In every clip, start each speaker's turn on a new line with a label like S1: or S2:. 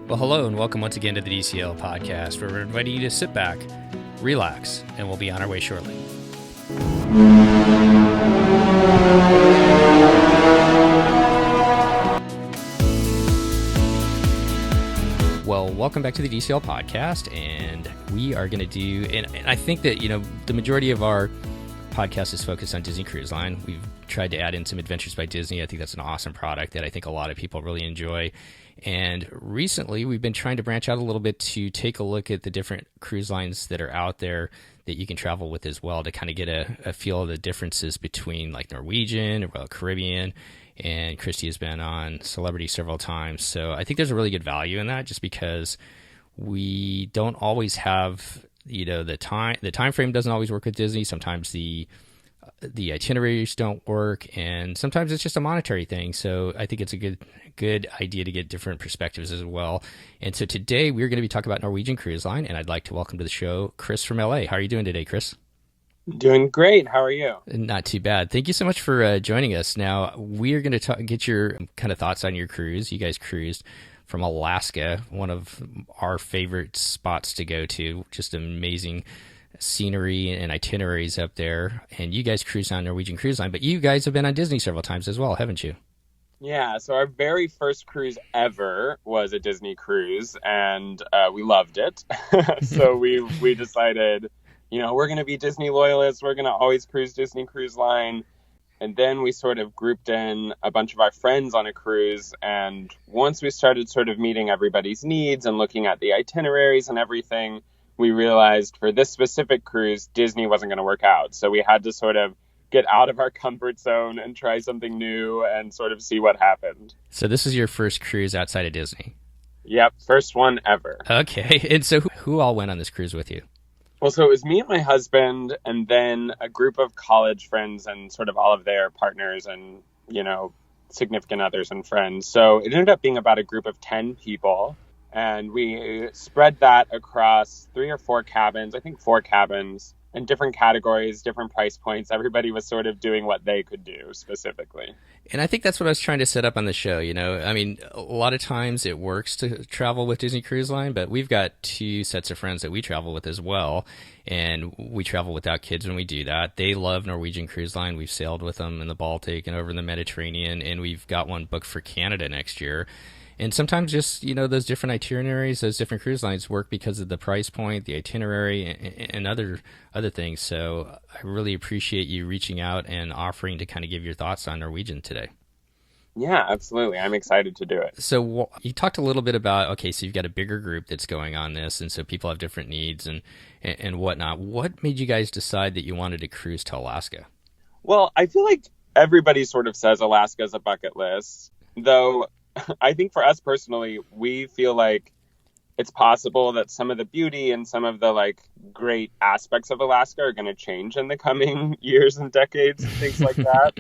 S1: Well, hello and welcome once again to the DCL podcast, where we're inviting you to sit back, relax, and we'll be on our way shortly. Well, welcome back to the DCL podcast, and we are going to do, and I think that, the majority of our podcast is focused on Disney Cruise Line. We've tried to add in some Adventures by Disney. I think that's an awesome product that I think a lot of people really enjoy. And recently, we've been trying to branch out a little bit to take a look at the different cruise lines that are out there that you can travel with as well, to kind of get a feel of the differences between like Norwegian and Royal Caribbean. And Christy has been on Celebrity several times. So I think there's a really good value in that, just because we don't always have, the time frame doesn't always work with Disney. Sometimes the itineraries don't work, and sometimes it's just a monetary thing. So I think it's a good idea to get different perspectives as well. And so today we're going to be talking about Norwegian Cruise Line, and I'd like to welcome to the show Chris from LA. How are you doing today, Chris?
S2: Doing great. How are you?
S1: Not too bad. Thank you so much for joining us. Now, we are going to get your kind of thoughts on your cruise. You guys cruised from Alaska, one of our favorite spots to go to. Just amazing scenery and itineraries up there. And you guys cruised on Norwegian Cruise Line, but you guys have been on Disney several times as well, haven't you?
S2: Yeah, so our very first cruise ever was a Disney cruise, and we loved it. So we decided, we're going to be Disney loyalists. We're going to always cruise Disney Cruise Line. And then we sort of grouped in a bunch of our friends on a cruise. And once we started sort of meeting everybody's needs and looking at the itineraries and everything, we realized for this specific cruise, Disney wasn't going to work out. So we had to sort of get out of our comfort zone and try something new and sort of see what happened.
S1: So this is your first cruise outside of Disney?
S2: Yep, first one ever.
S1: Okay. And so who all went on this cruise with you?
S2: Well, so it was me and my husband, and then a group of college friends and sort of all of their partners and, significant others and friends. So it ended up being about a group of 10 people. And we spread that across 3 or 4 cabins, I think 4 cabins, in different categories, different price points. Everybody was sort of doing what they could do specifically.
S1: And I think that's what I was trying to set up on the show. I mean, a lot of times it works to travel with Disney Cruise Line, but we've got 2 sets of friends that we travel with as well. And we travel without kids when we do that. They love Norwegian Cruise Line. We've sailed with them in the Baltic and over in the Mediterranean, and we've got one booked for Canada next year. And sometimes just, those different itineraries, those different cruise lines work because of the price point, the itinerary, and other things. So I really appreciate you reaching out and offering to kind of give your thoughts on Norwegian today.
S2: Yeah, absolutely. I'm excited to do it.
S1: So you talked a little bit about, so you've got a bigger group that's going on this, and so people have different needs and whatnot. What made you guys decide that you wanted to cruise to Alaska?
S2: Well, I feel like everybody sort of says Alaska is a bucket list, though I think for us personally, we feel like it's possible that some of the beauty and some of the great aspects of Alaska are going to change in the coming years and decades and things like that.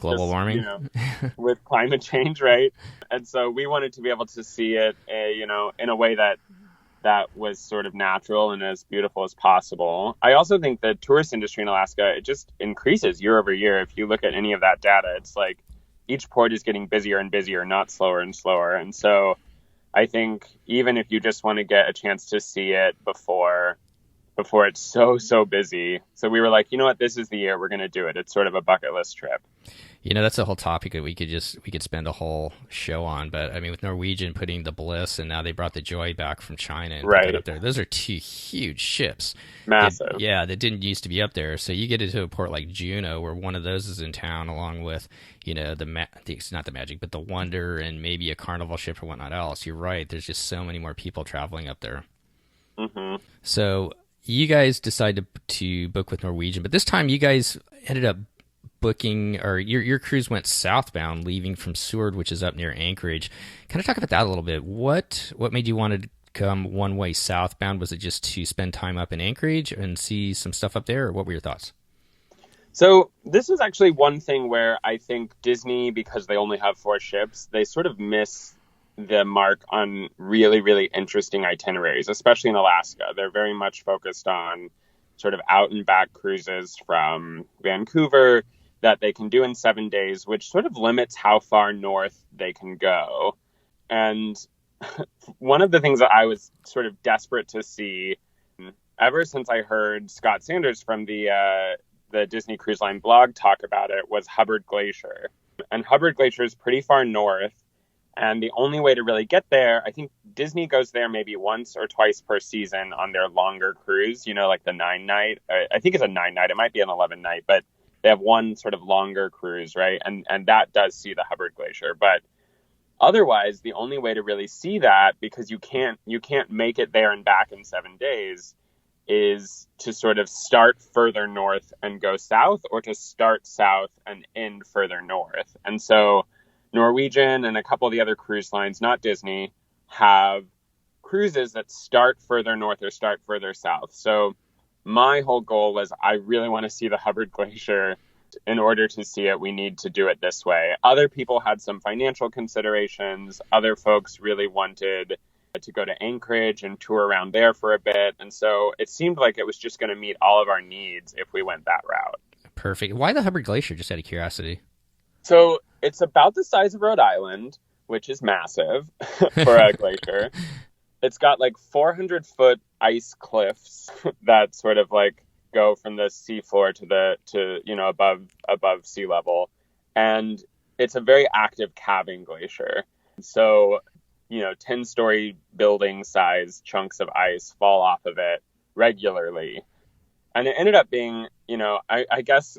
S1: Global warming,
S2: with climate change, right? And so we wanted to be able to see it, in a way that was sort of natural and as beautiful as possible. I also think the tourist industry in Alaska, it just increases year over year. If you look at any of that data, it's like each port is getting busier and busier, not slower and slower. And so I think even if you just want to get a chance to see it before it's so busy. So we were like, this is the year we're going to do it. It's sort of a bucket list trip.
S1: That's a whole topic that we could spend a whole show on. But I mean, with Norwegian putting the Bliss, and now they brought the Joy back from China and put that up there. Those are 2 huge ships.
S2: Massive.
S1: That didn't used to be up there. So you get into a port like Juneau, where one of those is in town, along with, not the Magic, but the Wonder, and maybe a Carnival ship or whatnot else. You're right. There's just so many more people traveling up there.
S2: Mm-hmm.
S1: So you guys decided to book with Norwegian, but this time you guys ended up booking, or your cruise went southbound, leaving from Seward, which is up near Anchorage. Kind of talk about that a little bit. What made you want to come one way southbound? Was it just to spend time up in Anchorage and see some stuff up there, or what were your thoughts?
S2: So this is actually one thing where I think Disney, because they only have 4 ships, they sort of miss the mark on really, really interesting itineraries, especially in Alaska. They're very much focused on sort of out and back cruises from Vancouver that they can do in 7 days, which sort of limits how far north they can go. And one of the things that I was sort of desperate to see ever since I heard Scott Sanders from the Disney Cruise Line blog talk about it was Hubbard Glacier. And Hubbard Glacier is pretty far north. And the only way to really get there, I think Disney goes there maybe once or twice per season on their longer cruise, like the 9-night. I think it's a 9-night. It might be an 11-night, but they have one sort of longer cruise, right? And that does see the Hubbard Glacier. But otherwise, the only way to really see that, because you can't make it there and back in 7 days, is to sort of start further north and go south, or to start south and end further north. And so Norwegian and a couple of the other cruise lines, not Disney, have cruises that start further north or start further south. So my whole goal was, I really want to see the Hubbard Glacier. In order to see it, we need to do it this way. Other people had some financial considerations. Other folks really wanted to go to Anchorage and tour around there for a bit. And so it seemed like it was just going to meet all of our needs if we went that route.
S1: Perfect. Why the Hubbard Glacier, just out of curiosity?
S2: So it's about the size of Rhode Island, which is massive for a glacier. It's got like 400-foot ice cliffs that sort of like go from the seafloor to above sea level, and it's a very active calving glacier. So 10-story building size chunks of ice fall off of it regularly, and it ended up being, I guess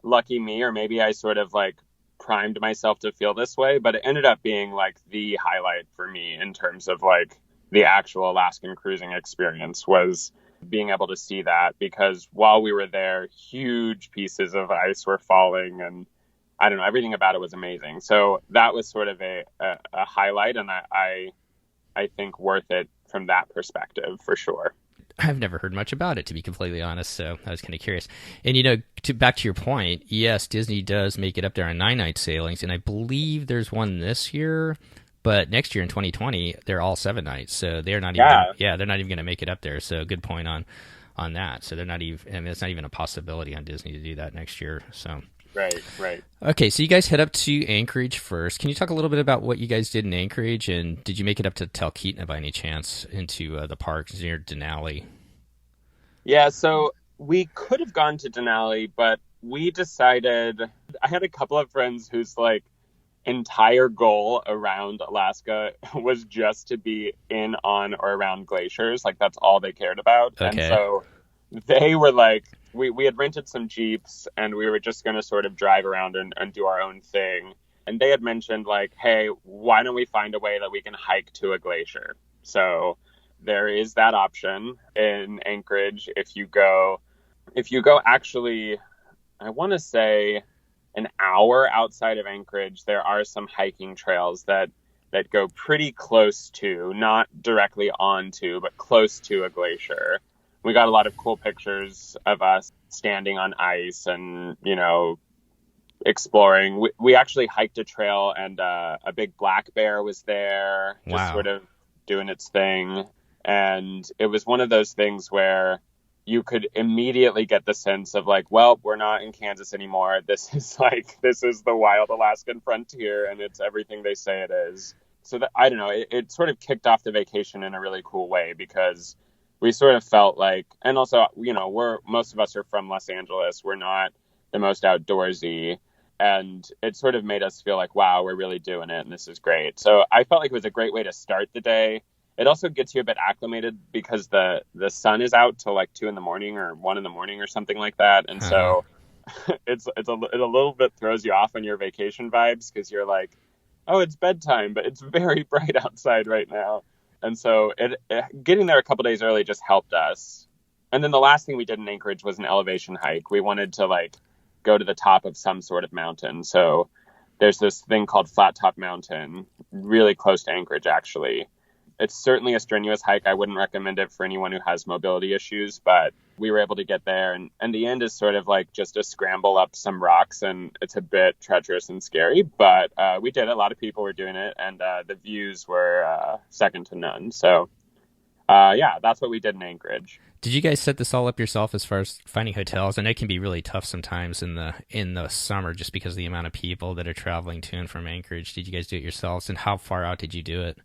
S2: lucky me, or maybe I sort of like primed myself to feel this way, but it ended up being like the highlight for me in terms of like the actual Alaskan cruising experience, was being able to see that, because while we were there, huge pieces of ice were falling, and I don't know, everything about it was amazing. So that was sort of a highlight, and I think worth it from that perspective for sure.
S1: I've never heard much about it, to be completely honest, so I was kind of curious. And, back to your point, yes, Disney does make it up there on 9-night sailings, and I believe there's one this year, but next year in 2020, they're all 7 nights, so they're not even, they're not even going to make it up there. So good point on that. So they're not even, it's not even a possibility on Disney to do that next year. So.
S2: Right.
S1: Okay, so you guys head up to Anchorage first. Can you talk a little bit about what you guys did in Anchorage, and did you make it up to Talkeetna by any chance, into the parks near Denali?
S2: Yeah, so we could have gone to Denali, but we decided, I had a couple of friends whose like entire goal around Alaska was just to be in, on, or around glaciers. Like that's all they cared about. Okay. And so they were like, we had rented some Jeeps, and we were just going to sort of drive around and do our own thing. And they had mentioned like, hey, why don't we find a way that we can hike to a glacier? So there is that option in Anchorage. If you go actually, I want to say an hour outside of Anchorage, there are some hiking trails that go pretty close to, not directly onto, but close to a glacier. We got a lot of cool pictures of us standing on ice and, exploring. We actually hiked a trail, and a big black bear was there, just sort of doing its thing. And it was one of those things where you could immediately get the sense of like, well, we're not in Kansas anymore. This is the wild Alaskan frontier, and it's everything they say it is. So that, I don't know, it sort of kicked off the vacation in a really cool way, because we sort of felt like, and also, most of us are from Los Angeles. We're not the most outdoorsy, and it sort of made us feel like, wow, we're really doing it, and this is great. So I felt like it was a great way to start the day. It also gets you a bit acclimated, because the sun is out till like 2 a.m. or 1 a.m. or something like that. And so it a little bit throws you off on your vacation vibes, because you're like, oh, it's bedtime, but it's very bright outside right now. And so getting there a couple days early just helped us. And then the last thing we did in Anchorage was an elevation hike. We wanted to like go to the top of some sort of mountain. So there's this thing called Flat Top Mountain, really close to Anchorage, actually. It's certainly a strenuous hike. I wouldn't recommend it for anyone who has mobility issues, but we were able to get there. And the end is sort of like just a scramble up some rocks, and it's a bit treacherous and scary, but we did it. A lot of people were doing it, and the views were second to none. So, that's what we did in Anchorage.
S1: Did you guys set this all up yourself as far as finding hotels? And it can be really tough sometimes in the summer, just because of the amount of people that are traveling to and from Anchorage. Did you guys do it yourselves, and how far out did you do it?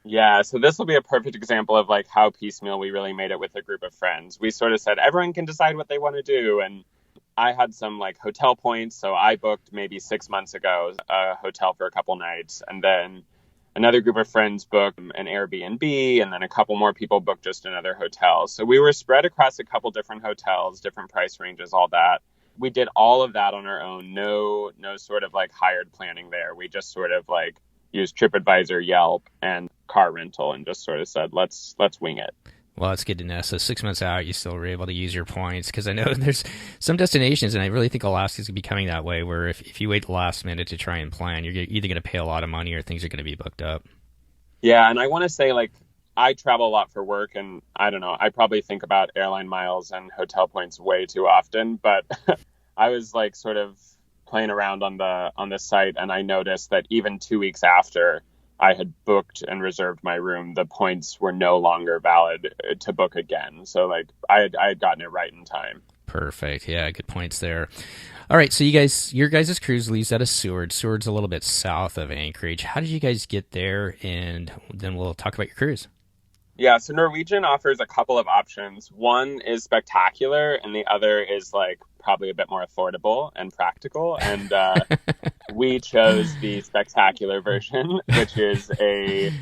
S2: Yeah, so this will be a perfect example of like how piecemeal we really made it with a group of friends. We sort of said everyone can decide what they want to do, and I had some like hotel points, so I booked maybe 6 months ago a hotel for a couple nights, and then another group of friends booked an Airbnb, and then a couple more people booked just another hotel. So we were spread across a couple different hotels, different price ranges, all that. We did all of that on our own. No sort of like hired planning there. We just sort of like used TripAdvisor, Yelp, and car rental, and just sort of said, let's wing it.
S1: Well, that's good to know. So 6 months out, you still were able to use your points, because I know there's some destinations, and I really think Alaska's becoming that way, where if you wait the last minute to try and plan, you're either going to pay a lot of money or things are going to be booked up.
S2: Yeah, and I want to say, like, I travel a lot for work, and I don't know, I probably think about airline miles and hotel points way too often, but I was like sort of playing around on the site, and I noticed that even 2 weeks after I had booked and reserved my room, the points were no longer valid to book again. So like I had gotten it right in time.
S1: Perfect. Yeah, good points there. All right, so your guys' cruise leaves out of Seward. Seward's a little bit south of Anchorage. How did you guys get there? And then we'll talk about your cruise.
S2: Yeah, so Norwegian offers a couple of options. One is spectacular, and the other is like probably a bit more affordable and practical. And we chose the spectacular version, which is a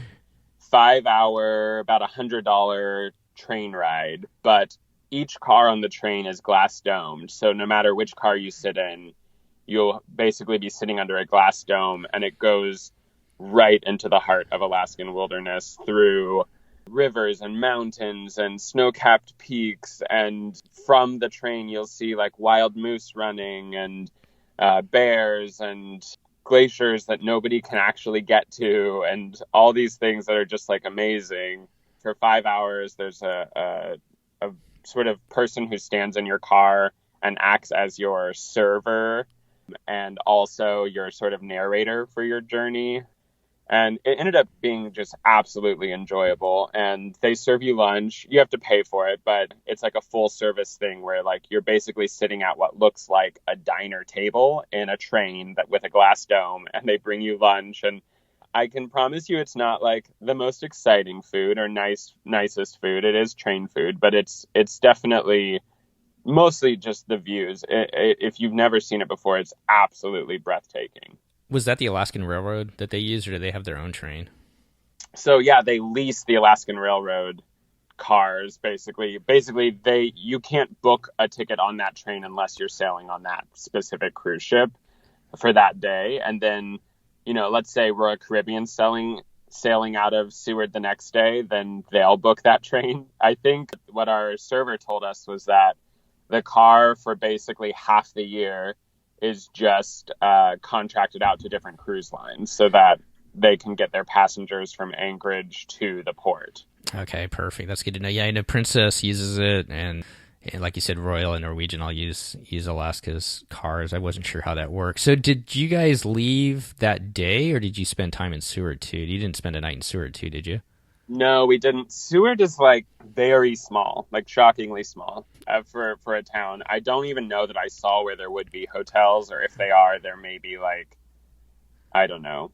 S2: 5 hour, about $100 train ride. But each car on the train is glass domed. So no matter which car you sit in, you'll basically be sitting under a glass dome, and it goes right into the heart of Alaskan wilderness through rivers and mountains and snow-capped peaks, and from the train you'll see like wild moose running and bears and glaciers that nobody can actually get to, and all these things that are just like amazing. For 5 hours there's a sort of person who stands in your car and acts as your server and also your sort of narrator for your journey. And it ended up being just absolutely enjoyable. And they serve you lunch. You have to pay for it, but it's like a full service thing where like you're basically sitting at what looks like a diner table in a train that with a glass dome, and they bring you lunch. And I can promise you it's not like the most exciting food or nicest food. It is train food, but it's definitely mostly just the views. If you've never seen it before, it's absolutely breathtaking.
S1: Was that the Alaskan Railroad that they used, or do they have their own train?
S2: So yeah, they lease the Alaskan Railroad cars. Basically, you can't book a ticket on that train unless you're sailing on that specific cruise ship for that day. And then, let's say Royal Caribbean sailing out of Seward the next day, then they'll book that train. I think what our server told us was that the car for basically half the year is just contracted out to different cruise lines so that they can get their passengers from Anchorage to the port.
S1: Okay, perfect. That's good to know. Yeah, I know Princess uses it, and like you said, Royal and Norwegian all use Alaska's cars. I wasn't sure how that works. So did you guys leave that day, or did you spend time in Seward too? You didn't spend a night in Seward too, did you?
S2: No, we didn't. Seward is like very small, like shockingly small for a town. I don't even know that I saw where there would be hotels, or if they are, there may be like, I don't know,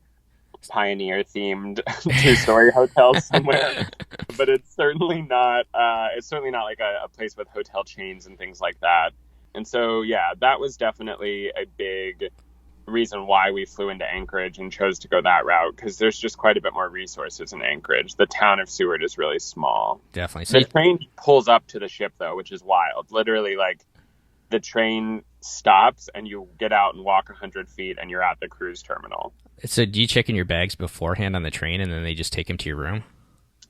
S2: Pioneer themed 2-story hotels somewhere. But it's certainly not. Like a place with hotel chains and things like that. And so yeah, that was definitely a big reason why we flew into Anchorage and chose to go that route, because there's just quite a bit more resources in Anchorage. The town of Seward is really small.
S1: Definitely.
S2: The train pulls up to the ship though, which is wild. Literally, like the train stops and you get out and walk 100 feet and you're at the cruise terminal.
S1: So do you check in your bags beforehand on the train and then they just take them to your room?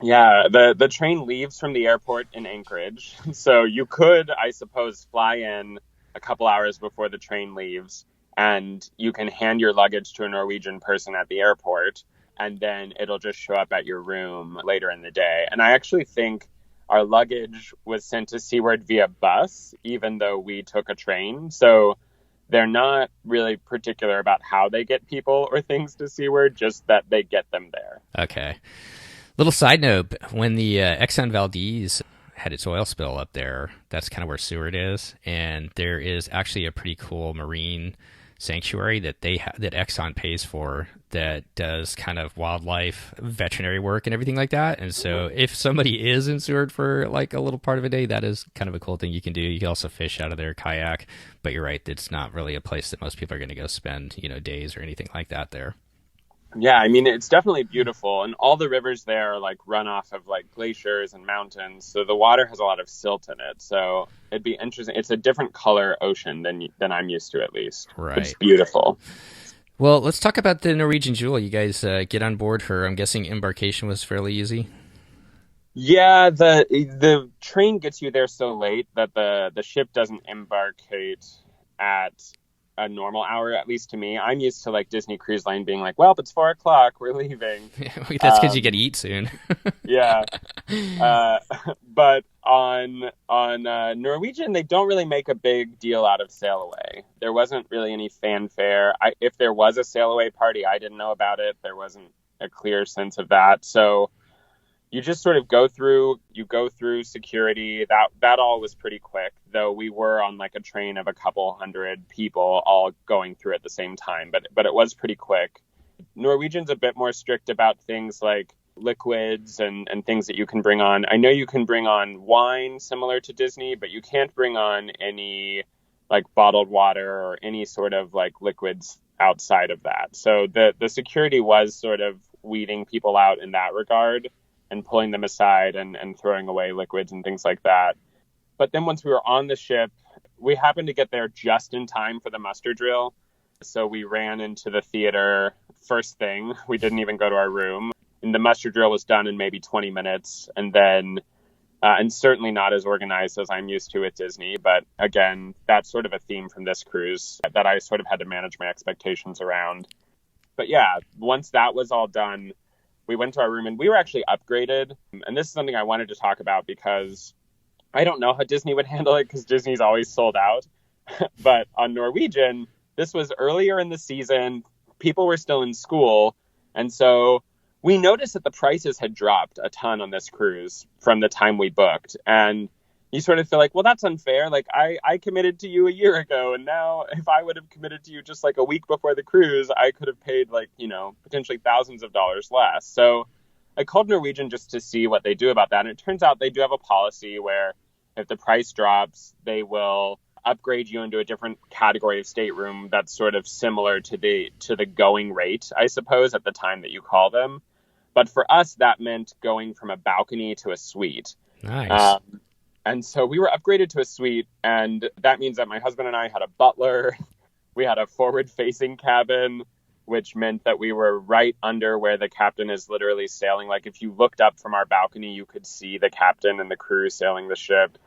S2: Yeah, the train leaves from the airport in Anchorage. So you could, I suppose, fly in a couple hours before the train leaves, and you can hand your luggage to a Norwegian person at the airport, and then it'll just show up at your room later in the day. And I actually think our luggage was sent to Seward via bus, even though we took a train. So they're not really particular about how they get people or things to Seward, just that they get them there.
S1: Okay. Little side note, when the Exxon Valdez had its oil spill up there, that's kind of where Seward is. And there is actually a pretty cool marine sanctuary that that Exxon pays for that does kind of wildlife veterinary work and everything like that. And so if somebody is in Seward for like a little part of a day, that is kind of a cool thing you can do. You can also fish out of their kayak, but you're right, it's not really a place that most people are going to go spend, days or anything like that there.
S2: Yeah, I mean, it's definitely beautiful. And all the rivers there are like runoff of like glaciers and mountains. So the water has a lot of silt in it. So it'd be interesting. It's a different color ocean than I'm used to, at least.
S1: Right.
S2: It's beautiful.
S1: Well, let's talk about the Norwegian Jewel. You guys get on board her. I'm guessing embarkation was fairly easy.
S2: Yeah, the train gets you there so late that the ship doesn't embarkate at a normal hour, at least to me. I'm used to like Disney Cruise Line being like, well, it's 4:00, we're leaving.
S1: That's because you get to eat soon.
S2: Yeah. But on Norwegian, they don't really make a big deal out of sail away. There wasn't really any fanfare. If there was a sail away party, I didn't know about it. There wasn't a clear sense of that. So you just sort of go through security. That all was pretty quick, though we were on like a train of a couple hundred people all going through at the same time, but it was pretty quick. Norwegian's a bit more strict about things like liquids and things that you can bring on. I know you can bring on wine similar to Disney, but you can't bring on any like bottled water or any sort of like liquids outside of that. So the security was sort of weeding people out in that regard and pulling them aside and throwing away liquids and things like that. But then once we were on the ship, we happened to get there just in time for the muster drill. So we ran into the theater first thing. We didn't even go to our room. And the muster drill was done in maybe 20 minutes. And then, and certainly not as organized as I'm used to at Disney. But again, that's sort of a theme from this cruise that I sort of had to manage my expectations around. But yeah, once that was all done, we went to our room and we were actually upgraded. And this is something I wanted to talk about because I don't know how Disney would handle it because Disney's always sold out. But on Norwegian, this was earlier in the season. People were still in school. And so we noticed that the prices had dropped a ton on this cruise from the time we booked. And you sort of feel like, well, that's unfair. Like I committed to you a year ago. And now if I would have committed to you just like a week before the cruise, I could have paid like, potentially thousands of dollars less. So I called Norwegian just to see what they do about that. And it turns out they do have a policy where if the price drops, they will upgrade you into a different category of stateroom that's sort of similar to the going rate, I suppose, at the time that you call them. But for us, that meant going from a balcony to a suite.
S1: Nice.
S2: And so we were upgraded to a suite, and that means that my husband and I had a butler. We had a forward-facing cabin, which meant that we were right under where the captain is literally sailing. Like if you looked up from our balcony, you could see the captain and the crew sailing the ship.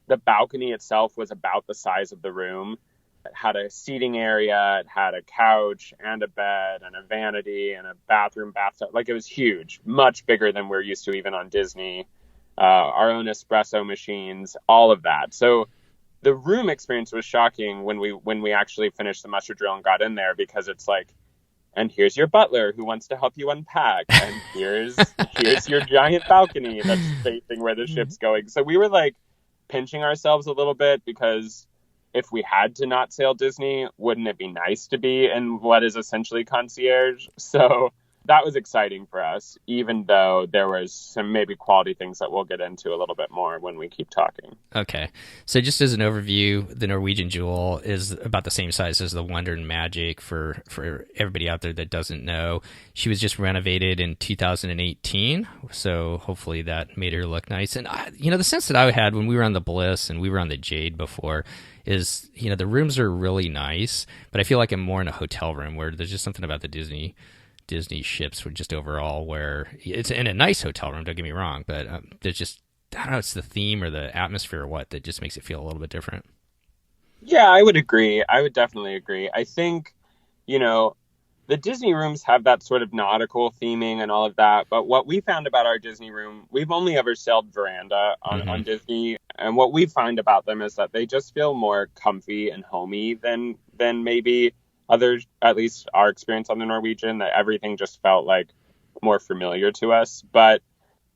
S2: The balcony itself was about the size of the room. It had a seating area, it had a couch and a bed and a vanity and a bathroom, bathtub. Like it was huge, much bigger than we're used to even on Disney. Our own espresso machines, all of that. So the room experience was shocking when we actually finished the muster drill and got in there, because it's like, and here's your butler who wants to help you unpack, and here's your giant balcony that's facing where the ship's going. So we were like pinching ourselves a little bit, because if we had to not sail Disney, wouldn't it be nice to be in what is essentially concierge? So that was exciting for us, even though there was some maybe quality things that we'll get into a little bit more when we keep talking.
S1: Okay. So just as an overview, the Norwegian Jewel is about the same size as the Wonder and Magic for everybody out there that doesn't know. She was just renovated in 2018, so hopefully that made her look nice. And, the sense that I had when we were on the Bliss and we were on the Jade before is, the rooms are really nice, but I feel like I'm more in a hotel room where there's just something about the Disney ships were just overall where it's in a nice hotel room, don't get me wrong, but there's just, I don't know, it's the theme or the atmosphere or what that just makes it feel a little bit different.
S2: Yeah, I would agree. I would definitely agree. I think, the Disney rooms have that sort of nautical theming and all of that. But what we found about our Disney room, we've only ever sailed veranda on Disney. And what we find about them is that they just feel more comfy and homey than maybe others, at least our experience on the Norwegian, that everything just felt like more familiar to us. But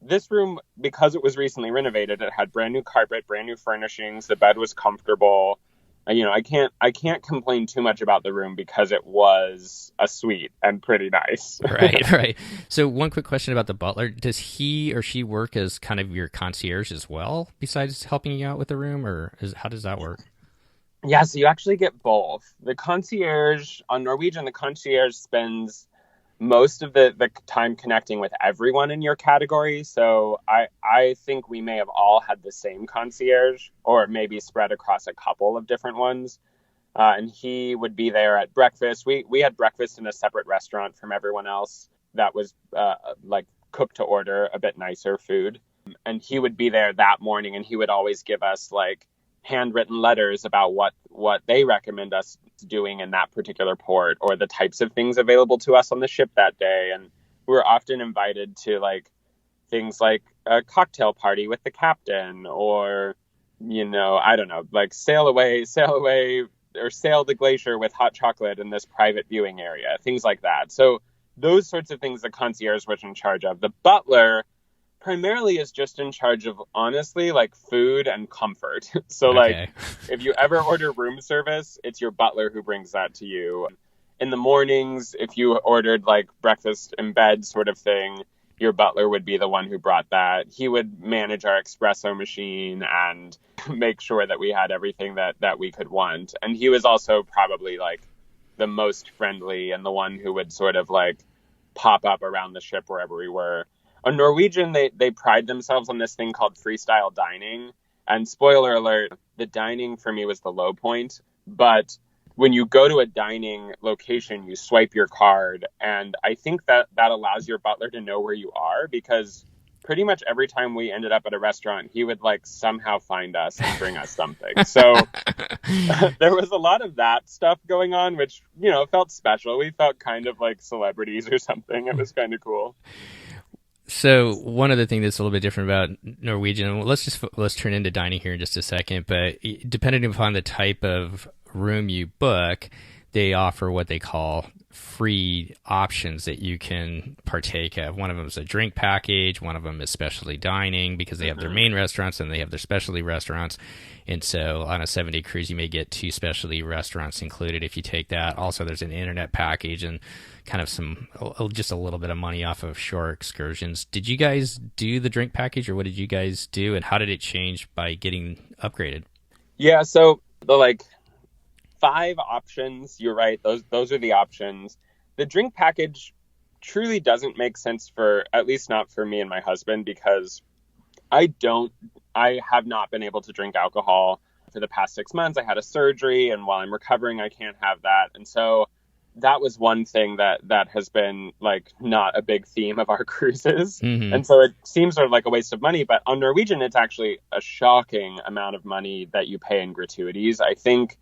S2: this room, because it was recently renovated, it had brand new carpet, brand new furnishings. The bed was comfortable. I can't complain too much about the room because it was a suite and pretty nice.
S1: Right, right. So one quick question about the butler. Does he or she work as kind of your concierge as well, besides helping you out with the room, or how does that work?
S2: Yeah, so you actually get both. The concierge on Norwegian, the concierge spends most of the time connecting with everyone in your category. So I think we may have all had the same concierge or maybe spread across a couple of different ones. And he would be there at breakfast. We had breakfast in a separate restaurant from everyone else that was like cooked to order, a bit nicer food. And he would be there that morning, and he would always give us like handwritten letters about what they recommend us doing in that particular port, or the types of things available to us on the ship that day. And we were often invited to like things like a cocktail party with the captain, or I don't know, like sail away or sail the glacier with hot chocolate in this private viewing area, things like that. So those sorts of things the concierge was in charge of. The butler primarily is just in charge of, honestly, like food and comfort. So
S1: Okay.
S2: like if you ever order room service, it's your butler who brings that to you. In the mornings, if you ordered like breakfast in bed sort of thing, your butler would be the one who brought that. He would manage our espresso machine and make sure that we had everything that we could want. And he was also probably like the most friendly and the one who would sort of like pop up around the ship wherever we were. On Norwegian, they pride themselves on this thing called freestyle dining. And spoiler alert, the dining for me was the low point. But when you go to a dining location, you swipe your card. And I think that allows your butler to know where you are, because pretty much every time we ended up at a restaurant, he would like somehow find us and bring us something. So there was a lot of that stuff going on, which, felt special. We felt kind of like celebrities or something. It was kind of cool.
S1: So one other thing that's a little bit different about Norwegian, and let's turn into dining here in just a second, but depending upon the type of room you book, they offer what they call free options that you can partake of. One of them is a drink package. One of them is specialty dining, because they have their main restaurants and they have their specialty restaurants. And so on a 7-day cruise, you may get 2 specialty restaurants included if you take that. Also, there's an internet package and kind of just a little bit of money off of shore excursions. Did you guys do the drink package, or what did you guys do, and how did it change by getting upgraded?
S2: Yeah, so the like 5 options, you're right, those are the options. The drink package truly doesn't make sense, for at least not for me and my husband, because I have not been able to drink alcohol for the past 6 months. I had a surgery, and while I'm recovering, I can't have that. And so that was one thing that has been like not a big theme of our cruises.
S1: Mm-hmm.
S2: And so it seems sort of like a waste of money, but on Norwegian, it's actually a shocking amount of money that you pay in gratuities. I think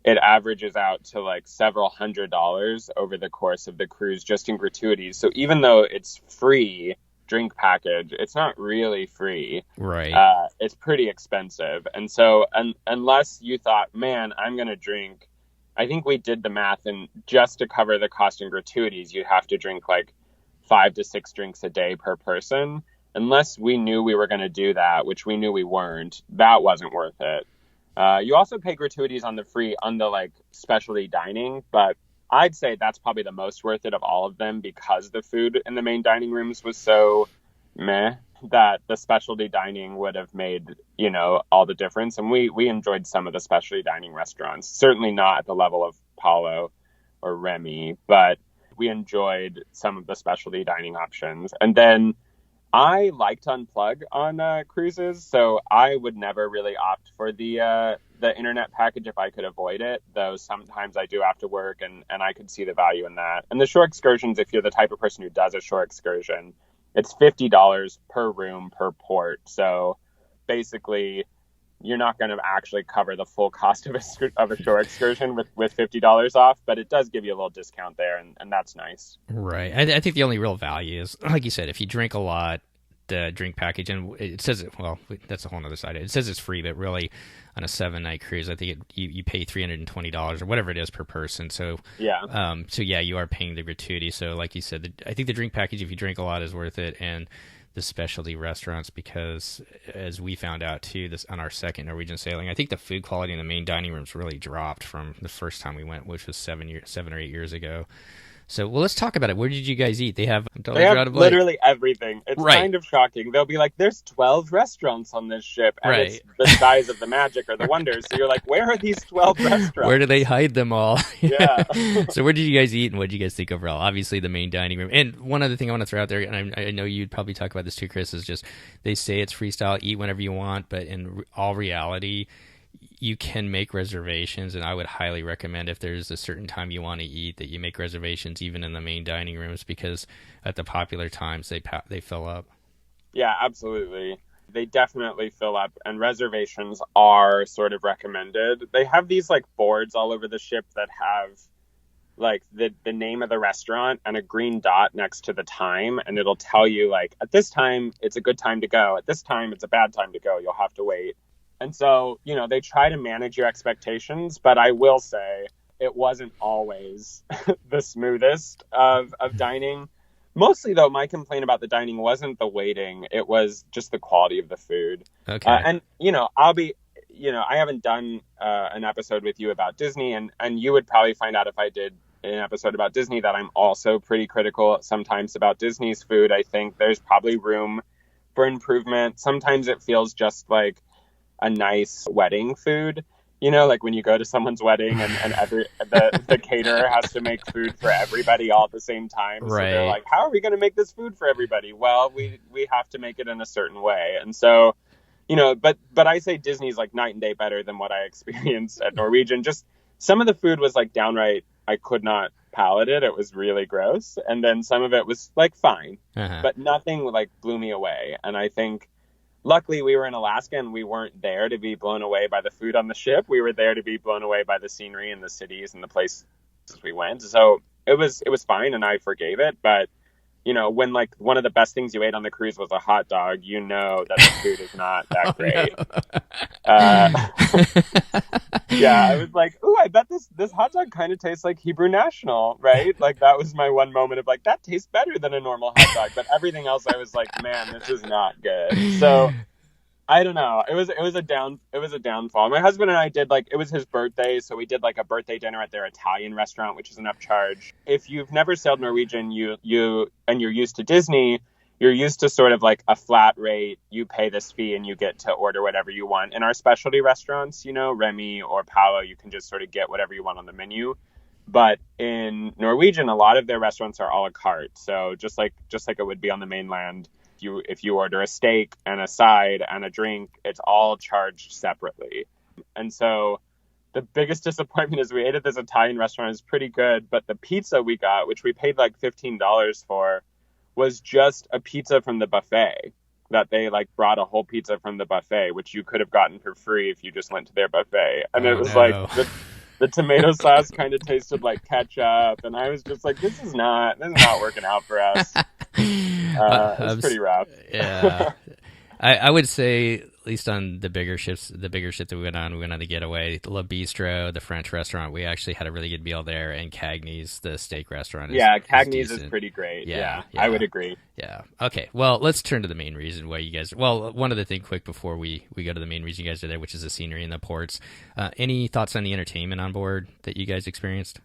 S2: it averages out to like several $100s over the course of the cruise just in gratuities. So even though it's free drink package, it's not really free.
S1: Right.
S2: It's pretty expensive. And so unless you thought, man, I'm going to drink, I think we did the math, and just to cover the cost in gratuities, you'd have to drink like 5 to 6 drinks a day per person. Unless we knew we were going to do that, which we knew we weren't, that wasn't worth it. You also pay gratuities on the like specialty dining, but I'd say that's probably the most worth it of all of them, because the food in the main dining rooms was so meh that the specialty dining would have made, all the difference. And we enjoyed some of the specialty dining restaurants, certainly not at the level of Palo or Remy, but we enjoyed some of the specialty dining options. And then I like to unplug on cruises, so I would never really opt for the internet package if I could avoid it, though sometimes I do have to work, and I could see the value in that. And the shore excursions, if you're the type of person who does a shore excursion, it's $50 per room per port. So basically, you're not going to actually cover the full cost of a shore excursion with $50 off, but it does give you a little discount there, and that's nice.
S1: Right. I think the only real value is, like you said, if you drink a lot, the drink package, and it says that's a whole other side. It says it's free, but really on a 7-night cruise, I think you pay $320 or whatever it is per person. So yeah, you are paying the gratuity. So like you said, I think the drink package, if you drink a lot, is worth it, and the specialty restaurants, because as we found out too, this on our second Norwegian sailing, I think the food quality in the main dining rooms really dropped from the first time we went, which was 7 or 8 years ago. So, well, let's talk about it. Where did you guys eat? They have
S2: literally everything. It's
S1: right.
S2: kind of shocking. They'll be like, there's 12 restaurants on this ship, and it's the size of the Magic or the Wonders. So you're like, where are these 12 restaurants?
S1: Where do they hide them all?
S2: Yeah.
S1: So where did you guys eat, and what did you guys think overall? Obviously, the main dining room. And one other thing I want to throw out there, and I know you'd probably talk about this too, Chris, is just they say it's freestyle, eat whenever you want, but in all reality, you can make reservations, and I would highly recommend if there's a certain time you want to eat that you make reservations even in the main dining rooms, because at the popular times they fill up.
S2: Yeah, absolutely. They definitely fill up, and reservations are sort of recommended. They have these like boards all over the ship that have like the name of the restaurant and a green dot next to the time, and it'll tell you like at this time it's a good time to go, at this time it's a bad time to go, you'll have to wait. And so, you know, they try to manage your expectations, but I will say it wasn't always the smoothest of dining. Mostly, though, my complaint about the dining wasn't the waiting. It was just the quality of the food.
S1: Okay.
S2: And, you know, I haven't done an episode with you about Disney, and you would probably find out if I did an episode about Disney that I'm also pretty critical sometimes about Disney's food. I think there's probably room for improvement. Sometimes it feels just like a nice wedding food, you know, like when you go to someone's wedding and the caterer has to make food for everybody all at the same time.
S1: Right.
S2: So they're like, how are we going to make this food for everybody? Well, we have to make it in a certain way. And so, you know, but I say Disney's like night and day better than what I experienced at Norwegian. Just some of the food was like downright, I could not palate it. It was really gross. And then some of it was like fine, but nothing like blew me away. And I think, luckily, we were in Alaska and we weren't there to be blown away by the food on the ship. We were there to be blown away by the scenery and the cities and the places we went. So it was fine, and I forgave it. But, you know, when like one of the best things you ate on the cruise was a hot dog, you know that the food is not that great. Yeah, I was like, ooh, I bet this hot dog kind of tastes like Hebrew National, right? Like that was my one moment of like, that tastes better than a normal hot dog. But everything else, I was like, man, this is not good. So I don't know. It was a downfall. My husband and I did like, it was his birthday, so we did like a birthday dinner at their Italian restaurant, which is an upcharge. If you've never sailed Norwegian, and you're used to Disney, you're used to sort of like a flat rate. You pay this fee and you get to order whatever you want. In our specialty restaurants, you know, Remy or Paolo, you can just sort of get whatever you want on the menu. But in Norwegian, a lot of their restaurants are a la carte. So just like it would be on the mainland, if you order a steak and a side and a drink, it's all charged separately. And so the biggest disappointment is we ate at this Italian restaurant. It's pretty good, but the pizza we got, which we paid like $15 for, was just a pizza from the buffet, that they like brought a whole pizza from the buffet, which you could have gotten for free if you just went to their buffet. And it was like the tomato sauce kind of tasted like ketchup, and I was just like, this is not working out for us. It's pretty rough.
S1: Yeah. I would say, at least on the bigger ships that we went on the Getaway, Le Bistro, the French restaurant, we actually had a really good meal there, and Cagney's, the steak restaurant.
S2: Cagney's is pretty great. Yeah, I would agree.
S1: Yeah. Okay. Well, let's turn to the main reason why you guys. Well, one other thing, quick before we go to the main reason you guys are there, which is the scenery and the ports. Any thoughts on the entertainment on board that you guys experienced?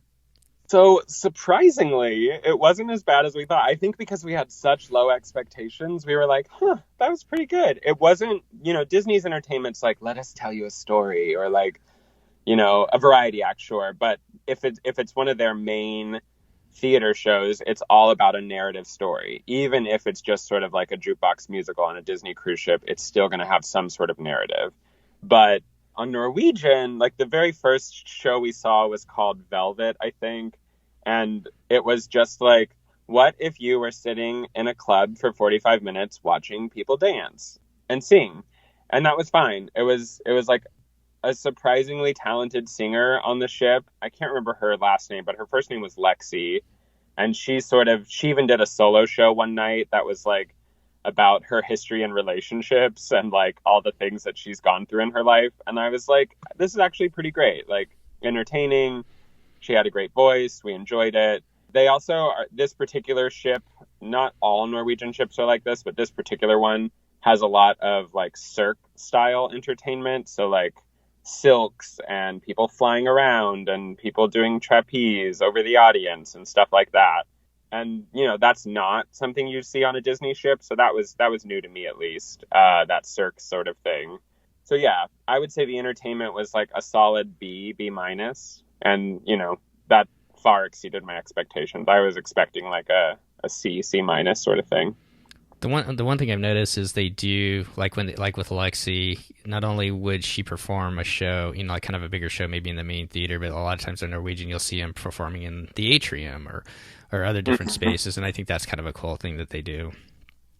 S2: So surprisingly, it wasn't as bad as we thought. I think because we had such low expectations, we were like, that was pretty good. It wasn't, you know, Disney's entertainment's like, let us tell you a story, or like, you know, a variety act, sure. But if it's one of their main theater shows, it's all about a narrative story. Even if it's just sort of like a jukebox musical on a Disney cruise ship, it's still going to have some sort of narrative. But on Norwegian, like the very first show we saw was called Velvet, I think. And it was just like, what if you were sitting in a club for 45 minutes watching people dance and sing? And that was fine. It was like a surprisingly talented singer on the ship. I can't remember her last name, but her first name was Lexi. And she even did a solo show one night that was like about her history and relationships and like all the things that she's gone through in her life. And I was like, this is actually pretty great, like entertaining. She had a great voice. We enjoyed it. They also, this particular ship not all Norwegian ships are like this, but this particular one has a lot of like Cirque style entertainment. So like silks and people flying around and people doing trapeze over the audience and stuff like that. And, you know, that's not something you see on a Disney ship. So that was new to me, at least, that Cirque sort of thing. So, yeah, I would say the entertainment was like a solid B minus. And, you know, that far exceeded my expectations. I was expecting like a C minus sort of thing.
S1: The one thing I've noticed is they do, like with Lexi, not only would she perform a show, you know, like kind of a bigger show, maybe in the main theater, but a lot of times in Norwegian, you'll see them performing in the atrium or other different spaces. And I think that's kind of a cool thing that they do.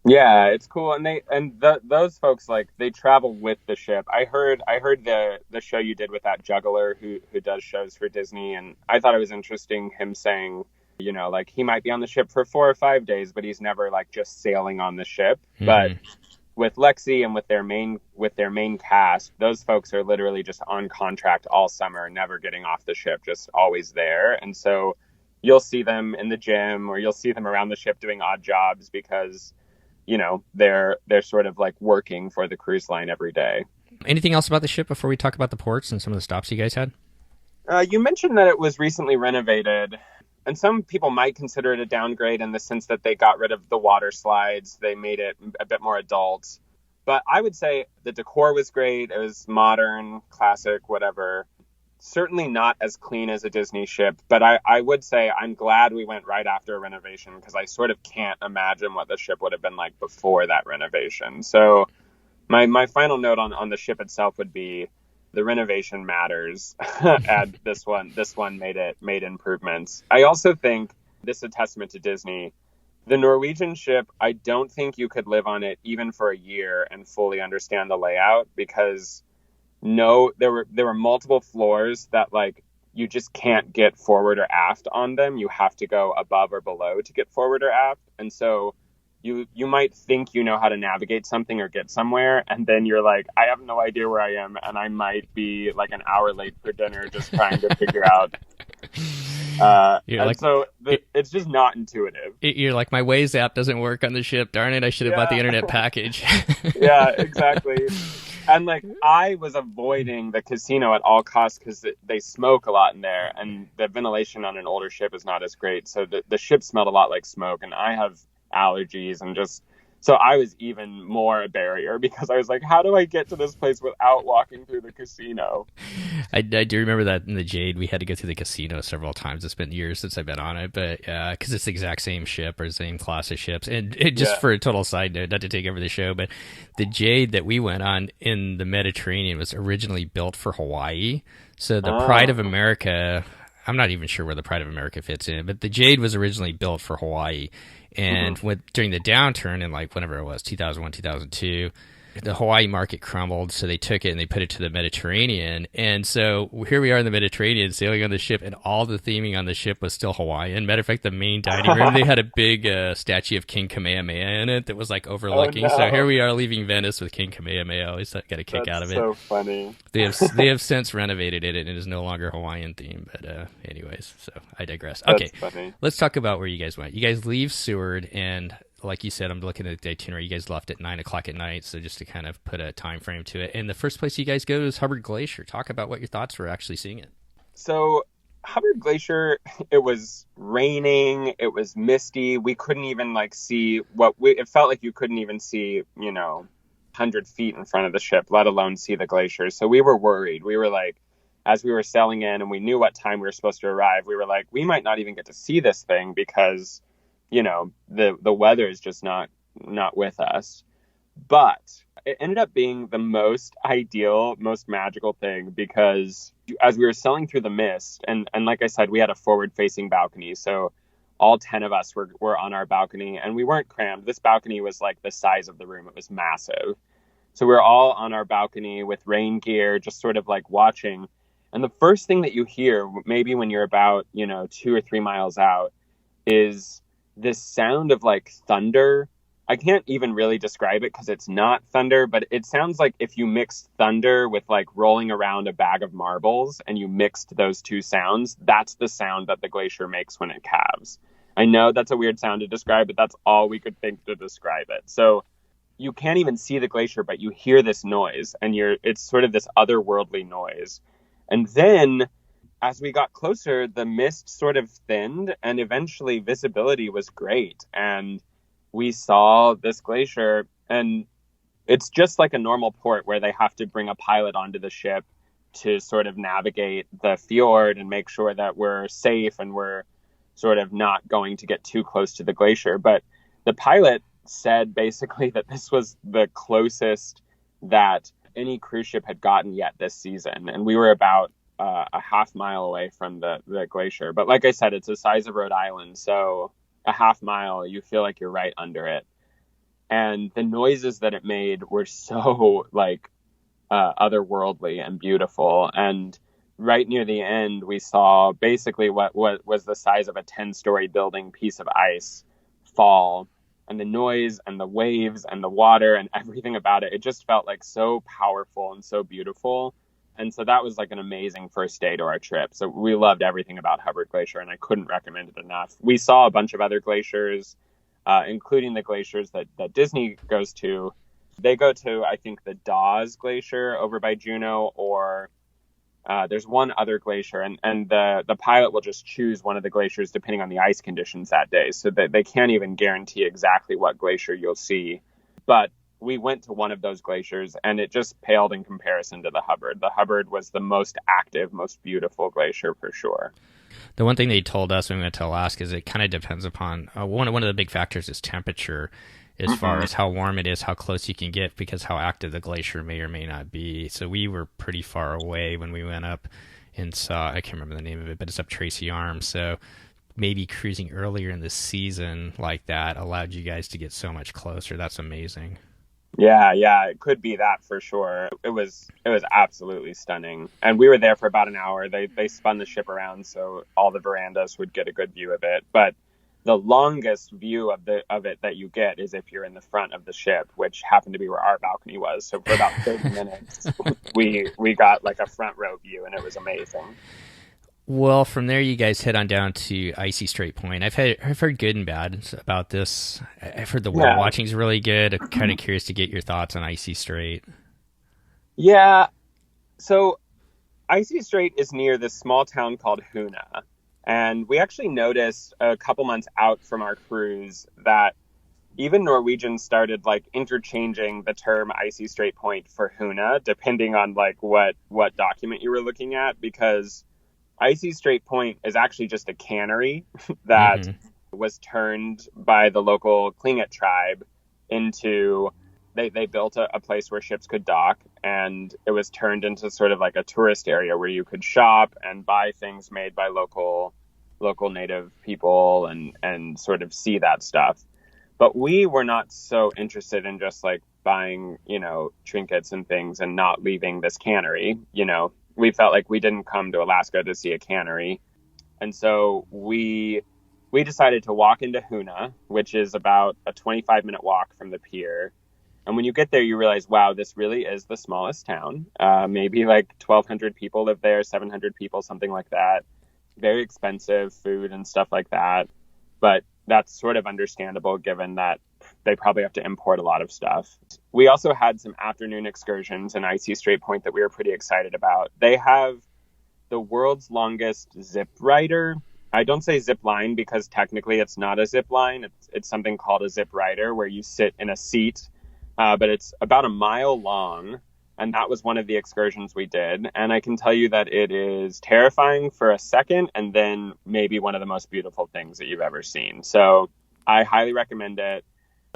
S2: Yeah, it's cool. And those folks, like, they travel with the ship. I heard the show you did with that juggler who does shows for Disney. And I thought it was interesting him saying, you know, like he might be on the ship for 4 or 5 days, but he's never like just sailing on the ship. Mm-hmm. But with Lexi and with their main cast, those folks are literally just on contract all summer, never getting off the ship, just always there. And so you'll see them in the gym or you'll see them around the ship doing odd jobs because, you know, they're sort of like working for the cruise line every day.
S1: Anything else about the ship before we talk about the ports and some of the stops you guys had?
S2: You mentioned that it was recently renovated. And some people might consider it a downgrade in the sense that they got rid of the water slides. They made it a bit more adult. But I would say the decor was great. It was modern, classic, whatever. Certainly not as clean as a Disney ship. But I would say I'm glad we went right after a renovation because I sort of can't imagine what the ship would have been like before that renovation. So my final note on the ship itself would be the renovation matters. And this one made improvements. I also think this is a testament to Disney. The Norwegian ship, I don't think you could live on it even for a year and fully understand the layout because there were multiple floors that like you just can't get forward or aft on them. You have to go above or below to get forward or aft. And so you might think you know how to navigate something or get somewhere, and then you're like, I have no idea where I am, and I might be like an hour late for dinner just trying to figure out. It's just not intuitive.
S1: You're like, my Waze app doesn't work on the ship. Darn it, I should have bought the internet package.
S2: Yeah, exactly. And like, I was avoiding the casino at all costs because they smoke a lot in there, and the ventilation on an older ship is not as great. So the ship smelled a lot like smoke, and I have allergies and just so I was even more a barrier because I was like, how do I get to this place without walking through the casino?
S1: I do remember that in the Jade we had to go through the casino several times. It's been years since I've been on it, but because it's the exact same ship or same class of ships. And just for a total side note, not to take over the show, but the Jade that we went on in the Mediterranean was originally built for Hawaii. So the Pride of America, I'm not even sure where the Pride of America fits in, but the Jade was originally built for Hawaii. And during the downturn in like whenever it was, 2001, 2002, the Hawaii market crumbled, so they took it and they put it to the Mediterranean. And so here we are in the Mediterranean sailing on the ship, and all the theming on the ship was still Hawaiian. Matter of fact, the main dining room, they had a big statue of King Kamehameha in it that was like overlooking. Oh, no. So here we are leaving Venice with King Kamehameha. I always got a kick out of it.
S2: That's so funny.
S1: They have since renovated it, and it is no longer Hawaiian themed. But anyways, so I digress. Okay, let's talk about where you guys went. You guys leave Seward, and like you said, I'm looking at the itinerary. You guys left at 9:00 at night, so just to kind of put a time frame to it. And the first place you guys go is Hubbard Glacier. Talk about what your thoughts were actually seeing it.
S2: So Hubbard Glacier, it was raining, it was misty. We couldn't even like see it felt like you couldn't even see, 100 feet in front of the ship, let alone see the glacier. So we were worried. We were like, as we were sailing in and we knew what time we were supposed to arrive, we were like, we might not even get to see this thing because the weather is just not with us. But it ended up being the most ideal, most magical thing because as we were sailing through the mist, and like I said, we had a forward-facing balcony, so all 10 of us were on our balcony, and we weren't crammed. This balcony was like the size of the room. It was massive. So we were all on our balcony with rain gear, just sort of like watching. And the first thing that you hear, maybe when you're about, 2 or 3 miles out, is this sound of like thunder. I can't even really describe it because it's not thunder, but it sounds like if you mixed thunder with like rolling around a bag of marbles and you mixed those two sounds, that's the sound that the glacier makes when it calves. I know that's a weird sound to describe, but that's all we could think to describe it. So you can't even see the glacier, but you hear this noise, and it's sort of this otherworldly noise. And then as we got closer, the mist sort of thinned, and eventually visibility was great. And we saw this glacier, and it's just like a normal port where they have to bring a pilot onto the ship to sort of navigate the fjord and make sure that we're safe and we're sort of not going to get too close to the glacier. But the pilot said basically that this was the closest that any cruise ship had gotten yet this season. And we were about a half mile away from the glacier. But like I said, it's the size of Rhode Island. So a half mile, you feel like you're right under it. And the noises that it made were so like otherworldly and beautiful. And right near the end, we saw basically what was the size of a 10-story building piece of ice fall. And the noise and the waves and the water and everything about it, it just felt like so powerful and so beautiful. And so that was like an amazing first day to our trip. So we loved everything about Hubbard Glacier, and I couldn't recommend it enough. We saw a bunch of other glaciers, including the glaciers that Disney goes to. They go to, I think, the Dawes Glacier over by Juneau, or there's one other glacier, and the pilot will just choose one of the glaciers depending on the ice conditions that day. So they can't even guarantee exactly what glacier you'll see. But we went to one of those glaciers, and it just paled in comparison to the Hubbard. The Hubbard was the most active, most beautiful glacier for sure.
S1: The one thing they told us when we went to Alaska is it kind of depends upon one of the big factors is temperature, as far as how warm it is, how close you can get, because how active the glacier may or may not be. So we were pretty far away when we went up and saw, I can't remember the name of it, but it's up Tracy Arms. So maybe cruising earlier in the season like that allowed you guys to get so much closer. That's amazing.
S2: Yeah, it could be that for sure. It was absolutely stunning. And we were there for about an hour. They spun the ship around so all the verandas would get a good view of it. But the longest view of it that you get is if you're in the front of the ship, which happened to be where our balcony was. So for about 30 minutes, we got like a front row view, and it was amazing.
S1: Well, from there you guys head on down to Icy Strait Point. I've heard good and bad about this. I've heard the whale watching is really good. I'm kind of curious to get your thoughts on Icy Strait.
S2: Yeah, so Icy Strait is near this small town called Hoonah. And we actually noticed a couple months out from our cruise that even Norwegians started like interchanging the term Icy Strait Point for Hoonah, depending on like what document you were looking at, because Icy Strait Point is actually just a cannery that was turned by the local Tlingit tribe into, they built a place where ships could dock, and it was turned into sort of like a tourist area where you could shop and buy things made by local native people and sort of see that stuff. But we were not so interested in just like buying, trinkets and things and not leaving this cannery, We felt like we didn't come to Alaska to see a cannery. And so we decided to walk into Hoonah, which is about a 25-minute walk from the pier. And when you get there, you realize, wow, this really is the smallest town. Maybe like 1,200 people live there, 700 people, something like that. Very expensive food and stuff like that. But that's sort of understandable given that they probably have to import a lot of stuff. We also had some afternoon excursions in Icy Strait Point that we were pretty excited about. They have the world's longest zip rider. I don't say zip line because technically it's not a zip line. It's something called a zip rider where you sit in a seat, but it's about a mile long. And that was one of the excursions we did. And I can tell you that it is terrifying for a second, and then maybe one of the most beautiful things that you've ever seen. So I highly recommend it.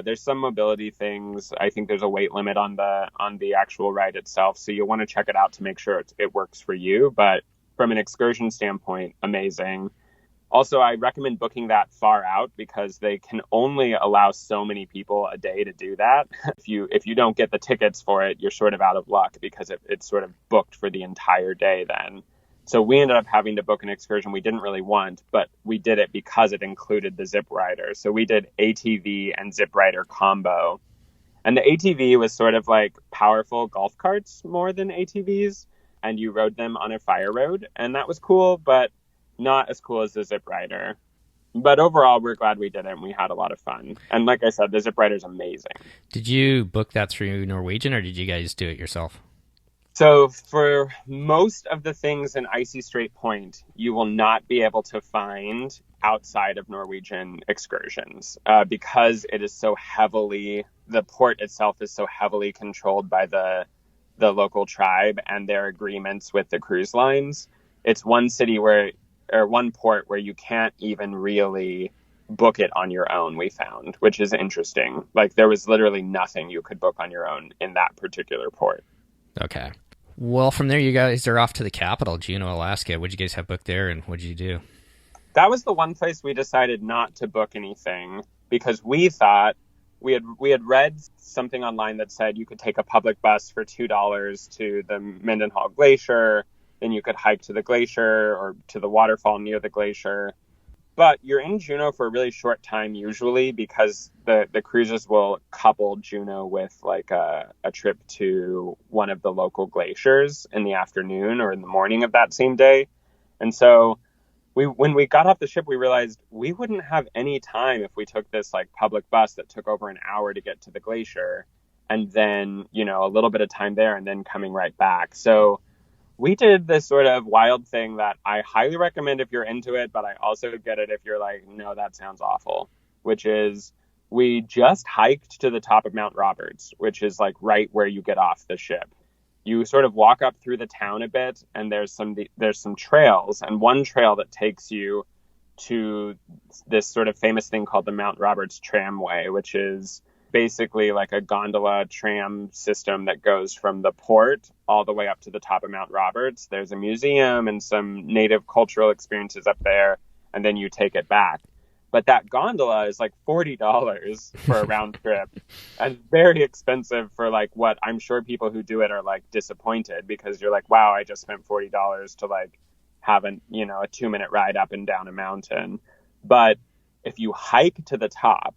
S2: There's some mobility things. I think there's a weight limit on the actual ride itself. So you'll want to check it out to make sure it works for you. But from an excursion standpoint, amazing. Also, I recommend booking that far out because they can only allow so many people a day to do that. If you don't get the tickets for it, you're sort of out of luck because it's sort of booked for the entire day then. So we ended up having to book an excursion we didn't really want, but we did it because it included the zip rider. So we did ATV and zip rider combo. And the ATV was sort of like powerful golf carts more than ATVs. And you rode them on a fire road. And that was cool, but not as cool as the zip rider. But overall, we're glad we did it, and we had a lot of fun. And like I said, the Zip Rider's amazing.
S1: Did you book that through Norwegian, or did you guys do it yourself?
S2: So for most of the things in Icy Strait Point, you will not be able to find outside of Norwegian excursions because it is so heavily, the port itself is so heavily controlled by the local tribe and their agreements with the cruise lines. It's one city where, or one port where you can't even really book it on your own, we found, which is interesting. Like there was literally nothing you could book on your own in that particular port.
S1: Okay. Well, from there, you guys are off to the capital, Juneau, Alaska. What'd you guys have booked there, and what'd you do?
S2: That was the one place we decided not to book anything because we thought we had read something online that said you could take a public bus for $2 to the Mendenhall Glacier, then you could hike to the glacier or to the waterfall near the glacier. But you're in Juneau for a really short time usually because the cruises will couple Juneau with like a trip to one of the local glaciers in the afternoon or in the morning of that same day. And so when we got off the ship, we realized we wouldn't have any time if we took this like public bus that took over an hour to get to the glacier and then, you know, a little bit of time there and then coming right back. So we did this sort of wild thing that I highly recommend if you're into it, but I also get it if you're like, no, that sounds awful, which is we just hiked to the top of Mount Roberts, which is like right where you get off the ship. You sort of walk up through the town a bit and there's some trails, and one trail that takes you to this sort of famous thing called the Mount Roberts Tramway, which is basically like a gondola tram system that goes from the port all the way up to the top of Mount Roberts. There's a museum and some native cultural experiences up there, and then you take it back. But that gondola is like $40 for a round trip and very expensive for like what I'm sure people who do it are like disappointed because you're like, wow, I just spent $40 to like have a 2-minute ride up and down a mountain. But if you hike to the top,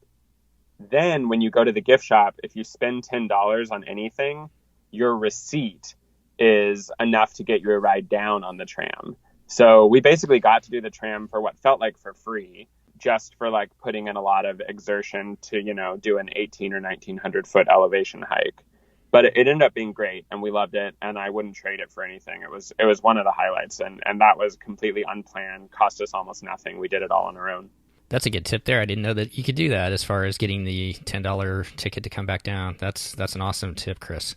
S2: then when you go to the gift shop, if you spend $10 on anything, your receipt is enough to get you a ride down on the tram. So we basically got to do the tram for what felt like for free, just for like putting in a lot of exertion to, do an 18 or 1900 foot elevation hike. But it ended up being great and we loved it and I wouldn't trade it for anything. It was one of the highlights and that was completely unplanned, cost us almost nothing. We did it all on our own.
S1: That's a good tip there. I didn't know that you could do that as far as getting the $10 ticket to come back down. That's an awesome tip, Chris.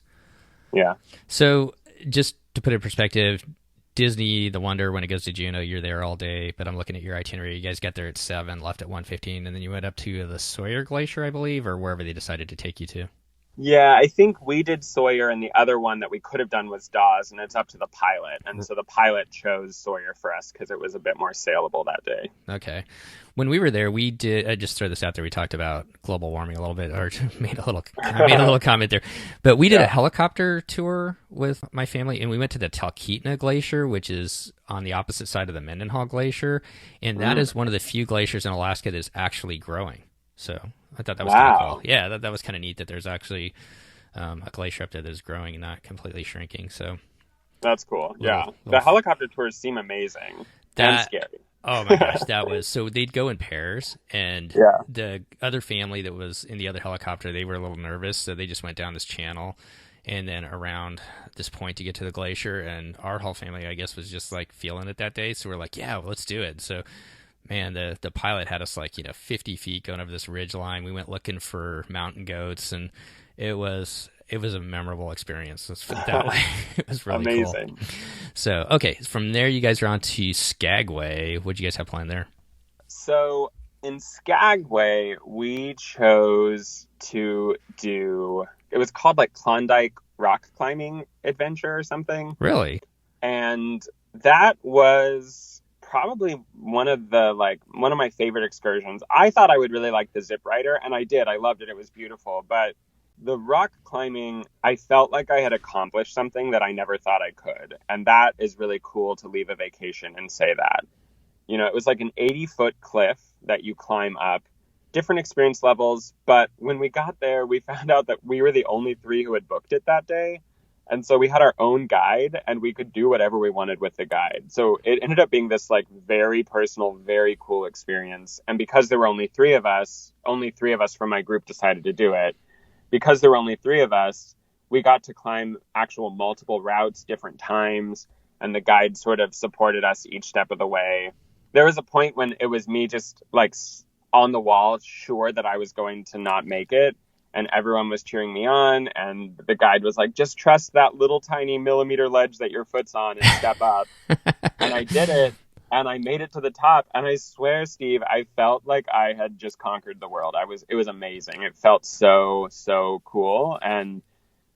S2: Yeah.
S1: So just to put it in perspective, Disney, the Wonder, when it goes to Juneau, you're there all day, but I'm looking at your itinerary. You guys got there at 7, left at 1:15, and then you went up to the Sawyer Glacier, I believe, or wherever they decided to take you to.
S2: Yeah, I think we did Sawyer, and the other one that we could have done was Dawes, and it's up to the pilot. And so the pilot chose Sawyer for us because it was a bit more saleable that day.
S1: Okay. When we were there, we did. I just throw this out there. We talked about global warming a little bit, or made a little comment there. But we did a helicopter tour with my family, and we went to the Talkeetna Glacier, which is on the opposite side of the Mendenhall Glacier, and that is one of the few glaciers in Alaska that is actually growing. So I thought that was kind of cool. Yeah, that was kind of neat that there's actually a glacier up there that is growing and not completely shrinking. So
S2: that's cool. The helicopter tours seem amazing and scary.
S1: Oh my gosh, that was so. They'd go in pairs, and the other family that was in the other helicopter, they were a little nervous, so they just went down this channel and then around this point to get to the glacier. And our whole family, I guess, was just like feeling it that day, so we're like, yeah, well, let's do it. So. Man, the pilot had us like 50 feet going over this ridge line. We went looking for mountain goats, and it was a memorable experience. Let's put it that way. It was really
S2: amazing.
S1: Cool. So, okay, from there you guys are on to Skagway. What did you guys have planned there?
S2: So in Skagway, we chose to do. It was called like Klondike Rock Climbing Adventure or something.
S1: Really?
S2: And that was probably one of my favorite excursions. I thought I would really like the Zip Rider, and I did. I loved it. It was beautiful. But the rock climbing, I felt like I had accomplished something that I never thought I could. And that is really cool to leave a vacation and say that. It was like an 80-foot cliff that you climb up, different experience levels. But when we got there, we found out that we were the only 3 who had booked it that day. And so we had our own guide and we could do whatever we wanted with the guide. So it ended up being this like very personal, very cool experience. And because there were only three of us from my group decided to do it. Because there were only three of us, we got to climb actual multiple routes, different times, and the guide sort of supported us each step of the way. There was a point when it was me just like on the wall, sure that I was going to not make it. And everyone was cheering me on. And the guide was like, just trust that little tiny millimeter ledge that your foot's on and step up. And I did it. And I made it to the top. And I swear, Steve, I felt like I had just conquered the world. It was amazing. It felt so, so cool. And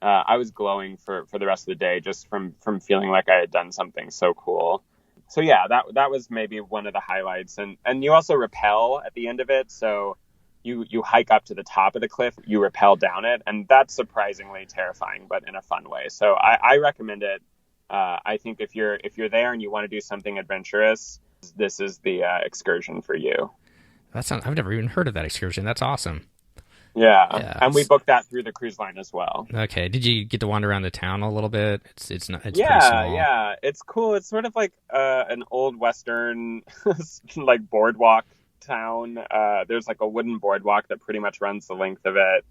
S2: I was glowing for the rest of the day just from feeling like I had done something so cool. So yeah, that was maybe one of the highlights. And you also rappel at the end of it. So you hike up to the top of the cliff, you rappel down it, and that's surprisingly terrifying, but in a fun way. So I recommend it. I think if you're there and you want to do something adventurous, this is the excursion for you.
S1: I've never even heard of that excursion. That's awesome.
S2: Yeah. And we booked that through the cruise line as well.
S1: Okay. Did you get to wander around the town a little bit? It's pretty small.
S2: Yeah. It's cool. It's sort of like an old Western like boardwalk town. There's like a wooden boardwalk that pretty much runs the length of it.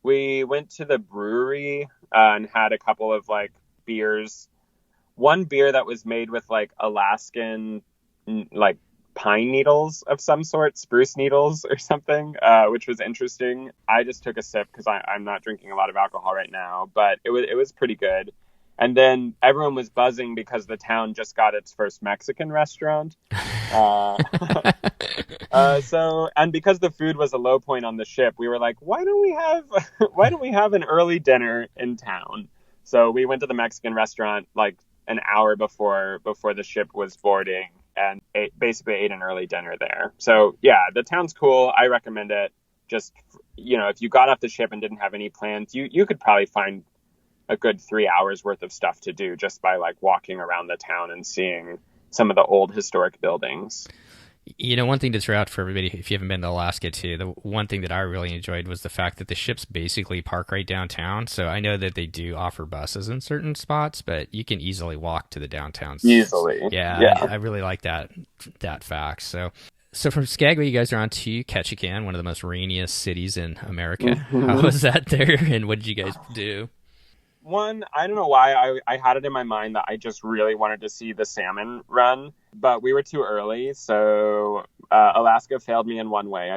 S2: We went to the brewery and had a couple of like beers. One beer that was made with like Alaskan like pine needles of some sort, spruce needles or something, which was interesting. I just took a sip because I'm not drinking a lot of alcohol right now, but it was pretty good. And then everyone was buzzing because the town just got its first Mexican restaurant. And because the food was a low point on the ship, we were like, why don't we have an early dinner in town? So we went to the Mexican restaurant like an hour before the ship was boarding and basically ate an early dinner there. So yeah, the town's cool. I recommend it. Just, if you got off the ship and didn't have any plans, you could probably find a good 3 hours worth of stuff to do just by like walking around the town and seeing some of the old historic buildings.
S1: One thing to throw out for everybody, if you haven't been to Alaska too, the one thing that I really enjoyed was the fact that the ships basically park right downtown. So I know that they do offer buses in certain spots, but you can easily walk to the downtown.
S2: Easily.
S1: Yeah. I really like that fact. So from Skagway, you guys are on to Ketchikan, one of the most rainiest cities in America. Mm-hmm. How was that there, and what did you guys do?
S2: One, I don't know why I had it in my mind that I just really wanted to see the salmon run, but we were too early. So Alaska failed me in one way.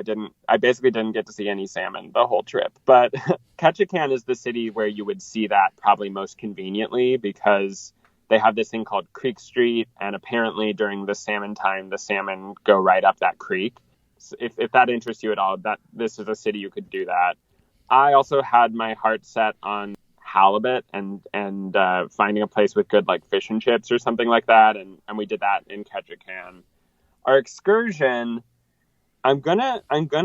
S2: I basically didn't get to see any salmon the whole trip. But Ketchikan is the city where you would see that probably most conveniently because they have this thing called Creek Street. And apparently during the salmon time, the salmon go right up that creek. So if that interests you at all, this is a city you could do that. I also had my heart set on halibut and finding a place with good like fish and chips or something like that, and we did that in Ketchikan. Our excursion, I'm gonna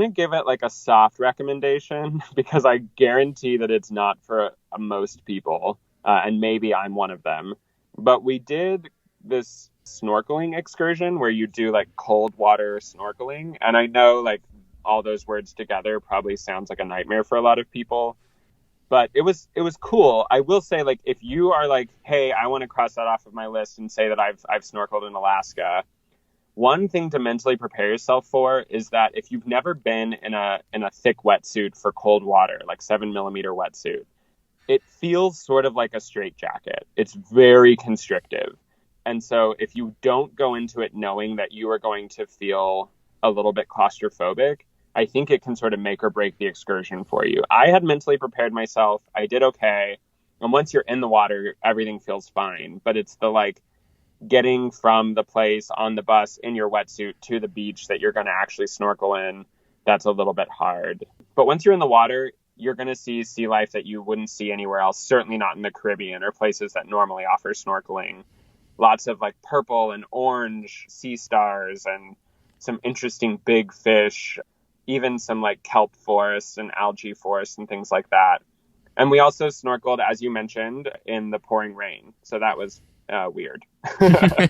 S2: give it like a soft recommendation because I guarantee that it's not for most people, and maybe I'm one of them. But we did this snorkeling excursion where you do like cold water snorkeling, and I know like all those words together probably sounds like a nightmare for a lot of people. But it was cool. I will say, like, if you are like, hey, I want to cross that off of my list and say that I've snorkeled in Alaska, one thing to mentally prepare yourself for is that if you've never been in a thick wetsuit for cold water, like 7mm wetsuit, it feels sort of like a straitjacket. It's very constrictive. And so if you don't go into it knowing that you are going to feel a little bit claustrophobic, I think it can sort of make or break the excursion for you. I had mentally prepared myself. I did okay. And once you're in the water, everything feels fine. But it's the like getting from the place on the bus in your wetsuit to the beach that you're going to actually snorkel in. That's a little bit hard. But once you're in the water, you're going to see sea life that you wouldn't see anywhere else. Certainly not in the Caribbean or places that normally offer snorkeling. Lots of like purple and orange sea stars and some interesting big fish. Even some like kelp forests and algae forests and things like that. And we also snorkeled, as you mentioned, in the pouring rain. So that was weird.
S1: I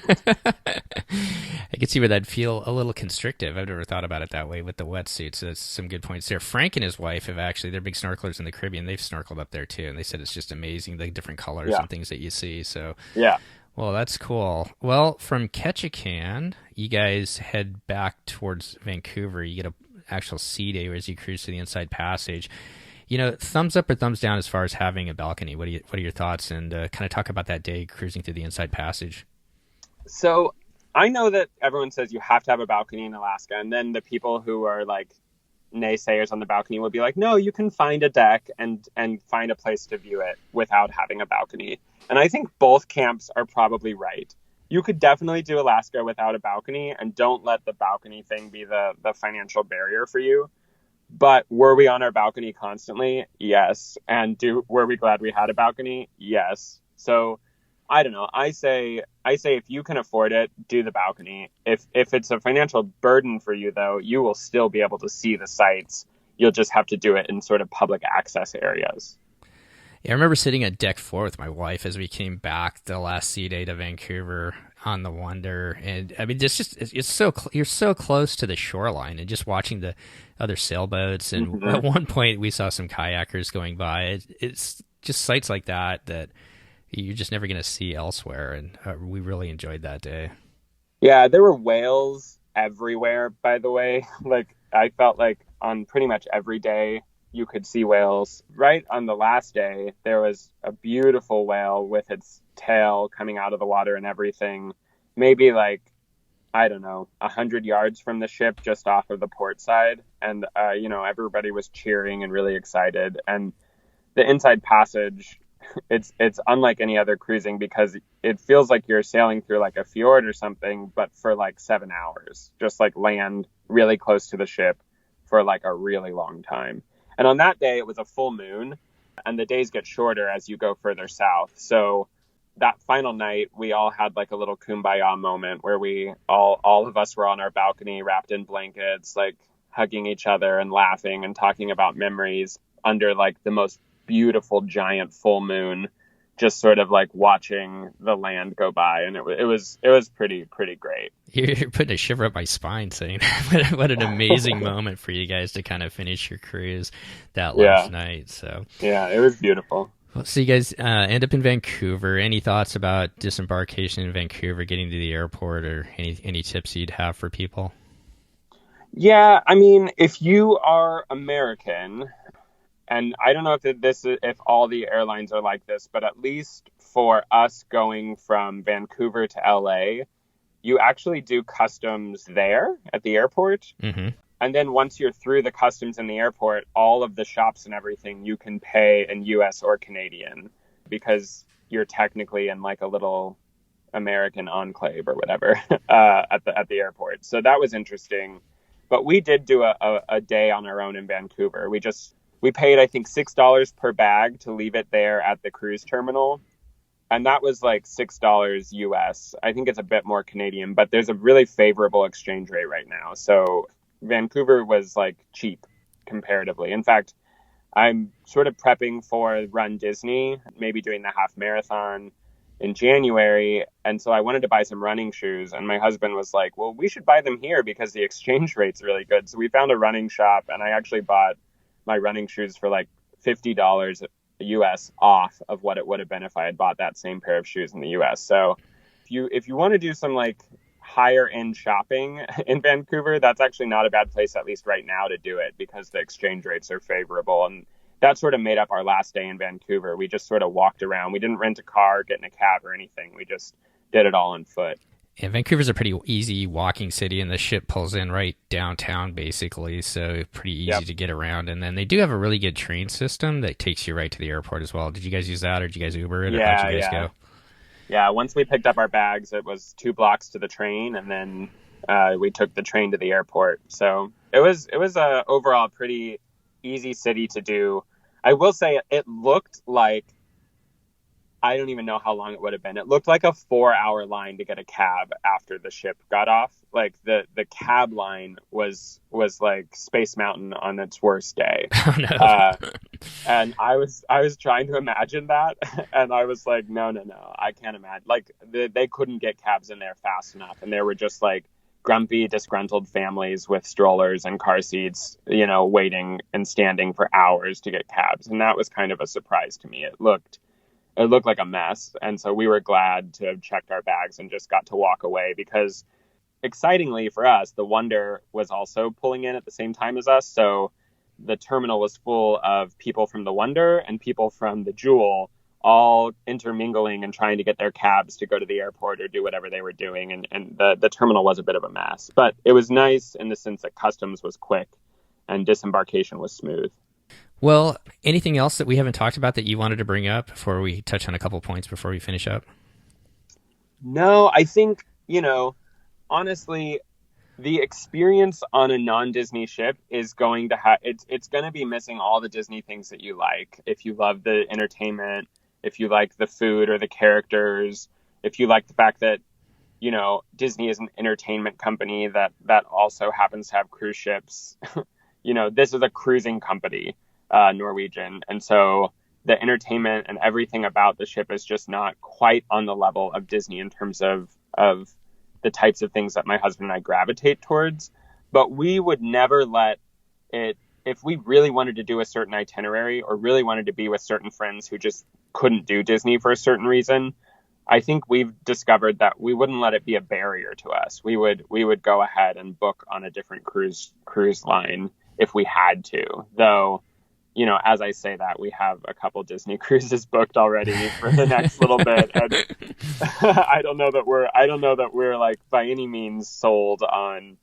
S1: can see where that'd feel a little constrictive. I've never thought about it that way with the wetsuits. That's some good points there. Frank and his wife have actually, they're big snorkelers in the Caribbean. They've snorkeled up there too, and they said it's just amazing, the different colors and things that you see. So,
S2: yeah.
S1: Well, that's cool. Well, from Ketchikan, you guys head back towards Vancouver. You get an actual sea day as you cruise to the Inside Passage. Thumbs up or thumbs down as far as having a balcony? What are your thoughts? And kind of talk about that day cruising through the Inside Passage.
S2: So I know that everyone says you have to have a balcony in Alaska, and then the people who are like naysayers on the balcony will be like, no, you can find a deck and find a place to view it without having a balcony. And I think both camps are probably right. You could definitely do Alaska without a balcony, and don't let the balcony thing be the financial barrier for you. But were we on our balcony constantly? Yes. And were we glad we had a balcony? Yes. So I don't know. I say if you can afford it, do the balcony. If it's a financial burden for you, though, you will still be able to see the sights. You'll just have to do it in sort of public access areas.
S1: Yeah, I remember sitting at deck 4 with my wife as we came back the last sea day to Vancouver on the Wonder, and I mean, you're so close to the shoreline, and just watching the other sailboats. And at one point, we saw some kayakers going by. It's just sights like that you're just never going to see elsewhere, and we really enjoyed that day.
S2: Yeah, there were whales everywhere, by the way. Like, I felt like on pretty much every day you could see whales. Right on the last day, there was a beautiful whale with its tail coming out of the water and everything, maybe like, I don't know, 100 yards from the ship, just off of the port side. And, everybody was cheering and really excited. And the Inside Passage, it's unlike any other cruising, because it feels like you're sailing through like a fjord or something, but for like 7 hours, just like land really close to the ship for like a really long time. And on that day, it was a full moon, and the days get shorter as you go further south. So that final night, we all had like a little kumbaya moment where we all of us were on our balcony wrapped in blankets, like hugging each other and laughing and talking about memories under like the most beautiful giant full moon, just sort of like watching the land go by. And it was pretty great.
S1: You're putting a shiver up my spine saying what an amazing moment for you guys to kind of finish your cruise that last night. So
S2: yeah, it was beautiful.
S1: Well, so you guys end up in Vancouver. Any thoughts about disembarkation in Vancouver, getting to the airport, or any tips you'd have for people?
S2: Yeah, I mean, if you are American, and I don't know if all the airlines are like this, but at least for us going from Vancouver to LA, you actually do customs there at the airport. Mm-hmm. And then once you're through the customs in the airport, all of the shops and everything you can pay in US or Canadian, because you're technically in like a little American enclave or whatever at the airport. So that was interesting. But we did do a day on our own in Vancouver. We paid, I think, $6 per bag to leave it there at the cruise terminal. And that was like $6 US. I think it's a bit more Canadian, but there's a really favorable exchange rate right now. So Vancouver was like cheap comparatively. In fact, I'm sort of prepping for Run Disney, maybe doing the half marathon in January. And so I wanted to buy some running shoes. And my husband was like, well, we should buy them here because the exchange rate's really good. So we found a running shop, and I actually bought my running shoes for like $50 US off of what it would have been if I had bought that same pair of shoes in the US. So if you want to do some like higher end shopping in Vancouver, that's actually not a bad place, at least right now, to do it, because the exchange rates are favorable. And that sort of made up our last day in Vancouver. We just sort of walked around. We didn't rent a car, get in a cab or anything. We just did it all on foot.
S1: Yeah, Vancouver's a pretty easy walking city, and the ship pulls in right downtown, basically, so pretty easy to get around. And then they do have a really good train system that takes you right to the airport as well. Did you guys use that, or did you guys Uber it, or how'd you guys go?
S2: Yeah, once we picked up our bags, it was 2 blocks to the train, and then we took the train to the airport. So it was overall pretty easy city to do. I will say it looked like I don't even know how long it would have been. It looked like a 4-hour line to get a cab after the ship got off. Like the cab line was like Space Mountain on its worst day.
S1: Oh, no.
S2: And I was trying to imagine that, and I was like, no, I can't imagine. Like they couldn't get cabs in there fast enough, and there were just like grumpy, disgruntled families with strollers and car seats, waiting and standing for hours to get cabs, and that was kind of a surprise to me. It looked like a mess, and so we were glad to have checked our bags and just got to walk away, because excitingly for us, the Wonder was also pulling in at the same time as us, so the terminal was full of people from the Wonder and people from the Jewel, all intermingling and trying to get their cabs to go to the airport or do whatever they were doing, and the terminal was a bit of a mess. But it was nice in the sense that customs was quick and disembarkation was smooth.
S1: Well, anything else that we haven't talked about that you wanted to bring up before we touch on a couple points before we finish up?
S2: No, I think, honestly, the experience on a non-Disney ship is going to it's going to be missing all the Disney things that you like. If you love the entertainment, if you like the food or the characters, if you like the fact that, Disney is an entertainment company that also happens to have cruise ships. This is a cruising company, Norwegian. And so the entertainment and everything about the ship is just not quite on the level of Disney in terms of the types of things that my husband and I gravitate towards. But we would never let it, if we really wanted to do a certain itinerary or really wanted to be with certain friends who just couldn't do Disney for a certain reason, I think we've discovered that we wouldn't let it be a barrier to us. We would go ahead and book on a different cruise line if we had to. Though, as I say that, we have a couple Disney cruises booked already for the next little bit. And I don't know that we're like by any means sold on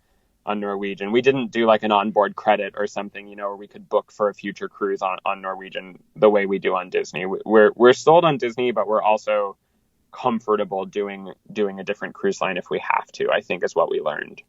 S2: Norwegian. We didn't do like an onboard credit or something, where we could book for a future cruise on Norwegian the way we do on Disney. We're sold on Disney, but we're also comfortable doing a different cruise line if we have to, I think is what we learned.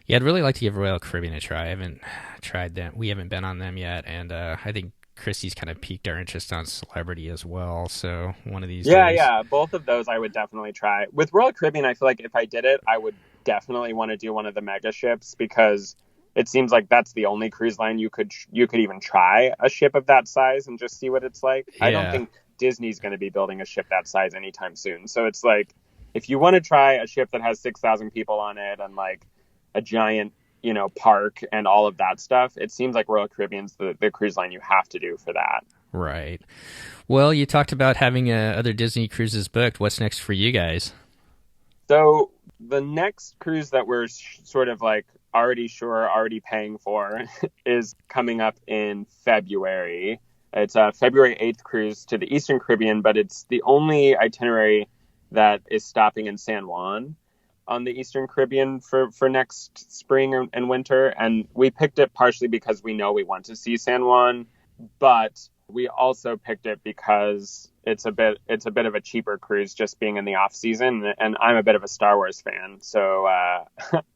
S1: Yeah, I'd really like to give Royal Caribbean a try. I haven't tried them. We haven't been on them yet, and I think Christy's kind of piqued our interest on Celebrity as well. So one of these days.
S2: Yeah, both of those I would definitely try. With Royal Caribbean, I feel like if I did it, I would definitely want to do one of the mega ships, because it seems like that's the only cruise line you could even try a ship of that size and just see what it's like. Yeah. I don't think Disney's going to be building a ship that size anytime soon. So it's like, if you want to try a ship that has 6,000 people on it and like a giant, park and all of that stuff, it seems like Royal Caribbean's the cruise line you have to do for that.
S1: Right. Well, you talked about having other Disney cruises booked. What's next for you guys?
S2: So the next cruise that we're sort of like already paying for is coming up in February. It's a February 8th cruise to the Eastern Caribbean, but it's the only itinerary that is stopping in San Juan on the Eastern Caribbean for next spring and winter. And we picked it partially because we know we want to see San Juan, but we also picked it because it's a bit of a cheaper cruise just being in the off season. And I'm a bit of a Star Wars fan. So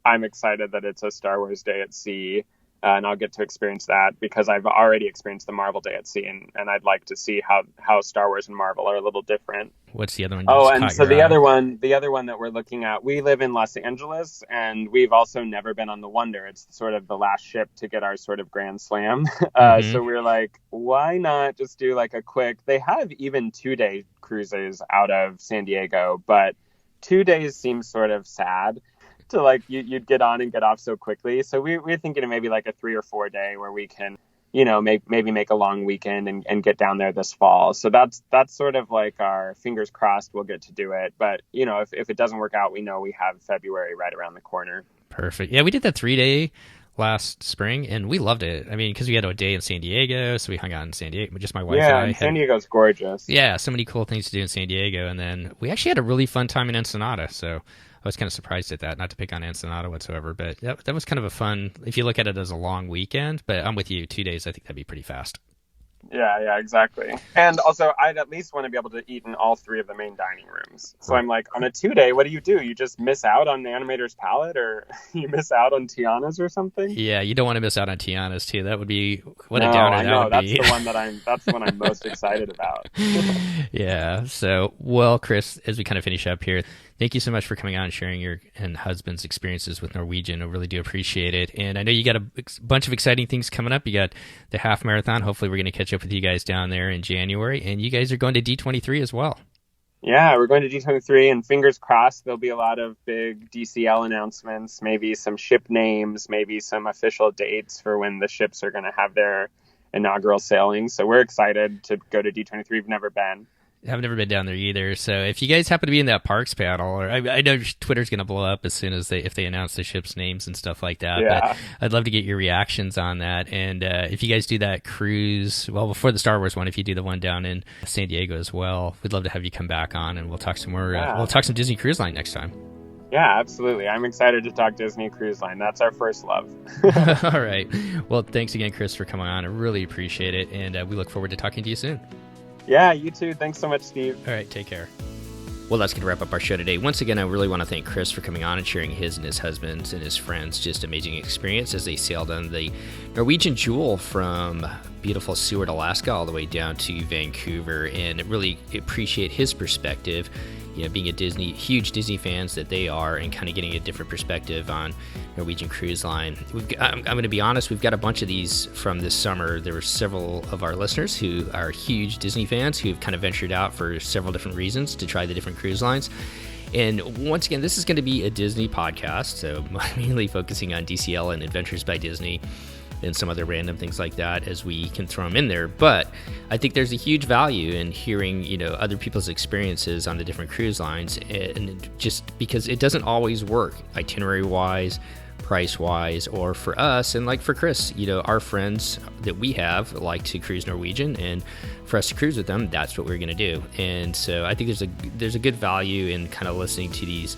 S2: I'm excited that it's a Star Wars Day at Sea. And I'll get to experience that because I've already experienced the Marvel Day at Sea, and I'd like to see how Star Wars and Marvel are a little different.
S1: What's the other one?
S2: Oh, and so the other one that we're looking at, we live in Los Angeles, and we've also never been on the Wonder. It's sort of the last ship to get our sort of Grand Slam. So we're like, why not just do like a quick, they have even 2-day cruises out of San Diego, but 2 days seems sort of sad to like you'd get on and get off so quickly. So we're thinking of maybe like a 3 or 4 day where we can, maybe make a long weekend and get down there this fall. So that's sort of like our fingers crossed we'll get to do it. But, if it doesn't work out, we know we have February right around the corner.
S1: Perfect. Yeah, we did that 3-day last spring and we loved it. I mean, because we had a day in San Diego, so we hung out in San Diego. Just my wife and I.
S2: San Diego's gorgeous.
S1: Yeah, so many cool things to do in San Diego. And then we actually had a really fun time in Ensenada. So I was kind of surprised at that, not to pick on Ensenada whatsoever, but that was kind of a fun, if you look at it as a long weekend, but I'm with you, 2 days, I think that'd be pretty fast.
S2: Yeah, exactly. And also, I'd at least want to be able to eat in all three of the main dining rooms. So I'm like, on a 2-day, what do? You just miss out on the Animator's Palette, or you miss out on Tiana's or something?
S1: Yeah, you don't want to miss out on Tiana's too. That would be what
S2: No,
S1: a downer
S2: I
S1: that
S2: know.
S1: would
S2: That's
S1: be.
S2: that's the one I'm most excited about.
S1: Yeah. So, well, Chris, as we kind of finish up here, thank you so much for coming on and sharing your and husband's experiences with Norwegian. I really do appreciate it. And I know you got a bunch of exciting things coming up. You got the half marathon. Hopefully, we're going to catch up with you guys down there in January. And you guys are going to D23 as well.
S2: Yeah, we're going to D23, and fingers crossed there'll be a lot of big DCL announcements, maybe some ship names, maybe some official dates for when the ships are going to have their inaugural sailing. So we're excited to go to D23. We've never been.
S1: I've never been down there either. So if you guys happen to be in that parks panel, or I know Twitter's going to blow up as soon as if they announce the ship's names and stuff like that.
S2: Yeah.
S1: But I'd love to get your reactions on that. And if you guys do that cruise, well, before the Star Wars one, if you do the one down in San Diego as well, we'd love to have you come back on and we'll talk some more. We'll talk some Disney Cruise Line next time.
S2: Yeah, absolutely. I'm excited to talk Disney Cruise Line. That's our first love.
S1: All right. Well, thanks again, Chris, for coming on. I really appreciate it. And we look forward to talking to you soon.
S2: Yeah, you too. Thanks so much, Steve.
S1: All right, take care. Well, that's going to wrap up our show today. Once again, I really want to thank Chris for coming on and sharing his and his husband's and his friends' just amazing experience as they sailed on the Norwegian Jewel from beautiful Seward, Alaska, all the way down to Vancouver, and really appreciate his perspective, you know, being huge Disney fans that they are, and kind of getting a different perspective on Norwegian Cruise Line. I'm going to be honest, we've got a bunch of these from this summer. There were several of our listeners who are huge Disney fans who've kind of ventured out for several different reasons to try the different cruise lines. And once again, this is going to be a Disney podcast, so mainly focusing on DCL and Adventures by Disney and some other random things like that as we can throw them in there. But I think there's a huge value in hearing, you know, other people's experiences on the different cruise lines, and just because it doesn't always work itinerary wise, price wise, or for us, and like for Chris, you know, our friends that we have like to cruise Norwegian, and for us to cruise with them, that's what we're going to do. And so I think there's a good value in kind of listening to these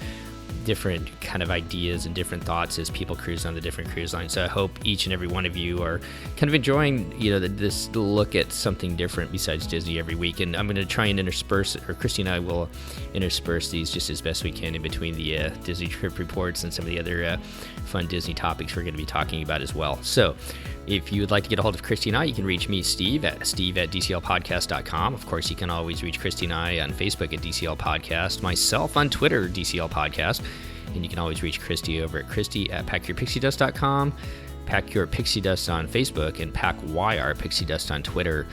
S1: different kind of ideas and different thoughts as people cruise on the different cruise lines. So I hope each and every one of you are kind of enjoying, you know, this look at something different besides Disney every week. And I'm going to try and intersperse, or Christy and I will intersperse these just as best we can in between the Disney trip reports and some of the other fun Disney topics we're going to be talking about as well. So if you would like to get a hold of Christy and I, you can reach me, Steve at DCLpodcast.com. Of course, you can always reach Christy and I on Facebook at DCL Podcast, myself on Twitter, DCL Podcast, and you can always reach Christy over at Christy at PackYourPixieDust.com, Pack Your Pixie Dust on Facebook, and PackYR Pixie Dust on Twitter.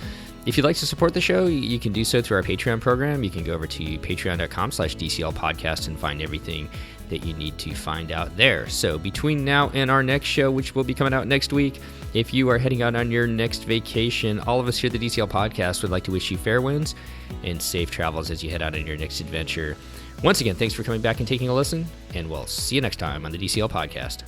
S1: If you'd like to support the show, you can do so through our Patreon program. You can go over to patreon.com/DCL Podcast and find everything that you need to find out there. So between now and our next show, which will be coming out next week, if you are heading out on your next vacation, all of us here at the DCL Podcast would like to wish you fair winds and safe travels as you head out on your next adventure. Once again, thanks for coming back and taking a listen, and we'll see you next time on the DCL Podcast.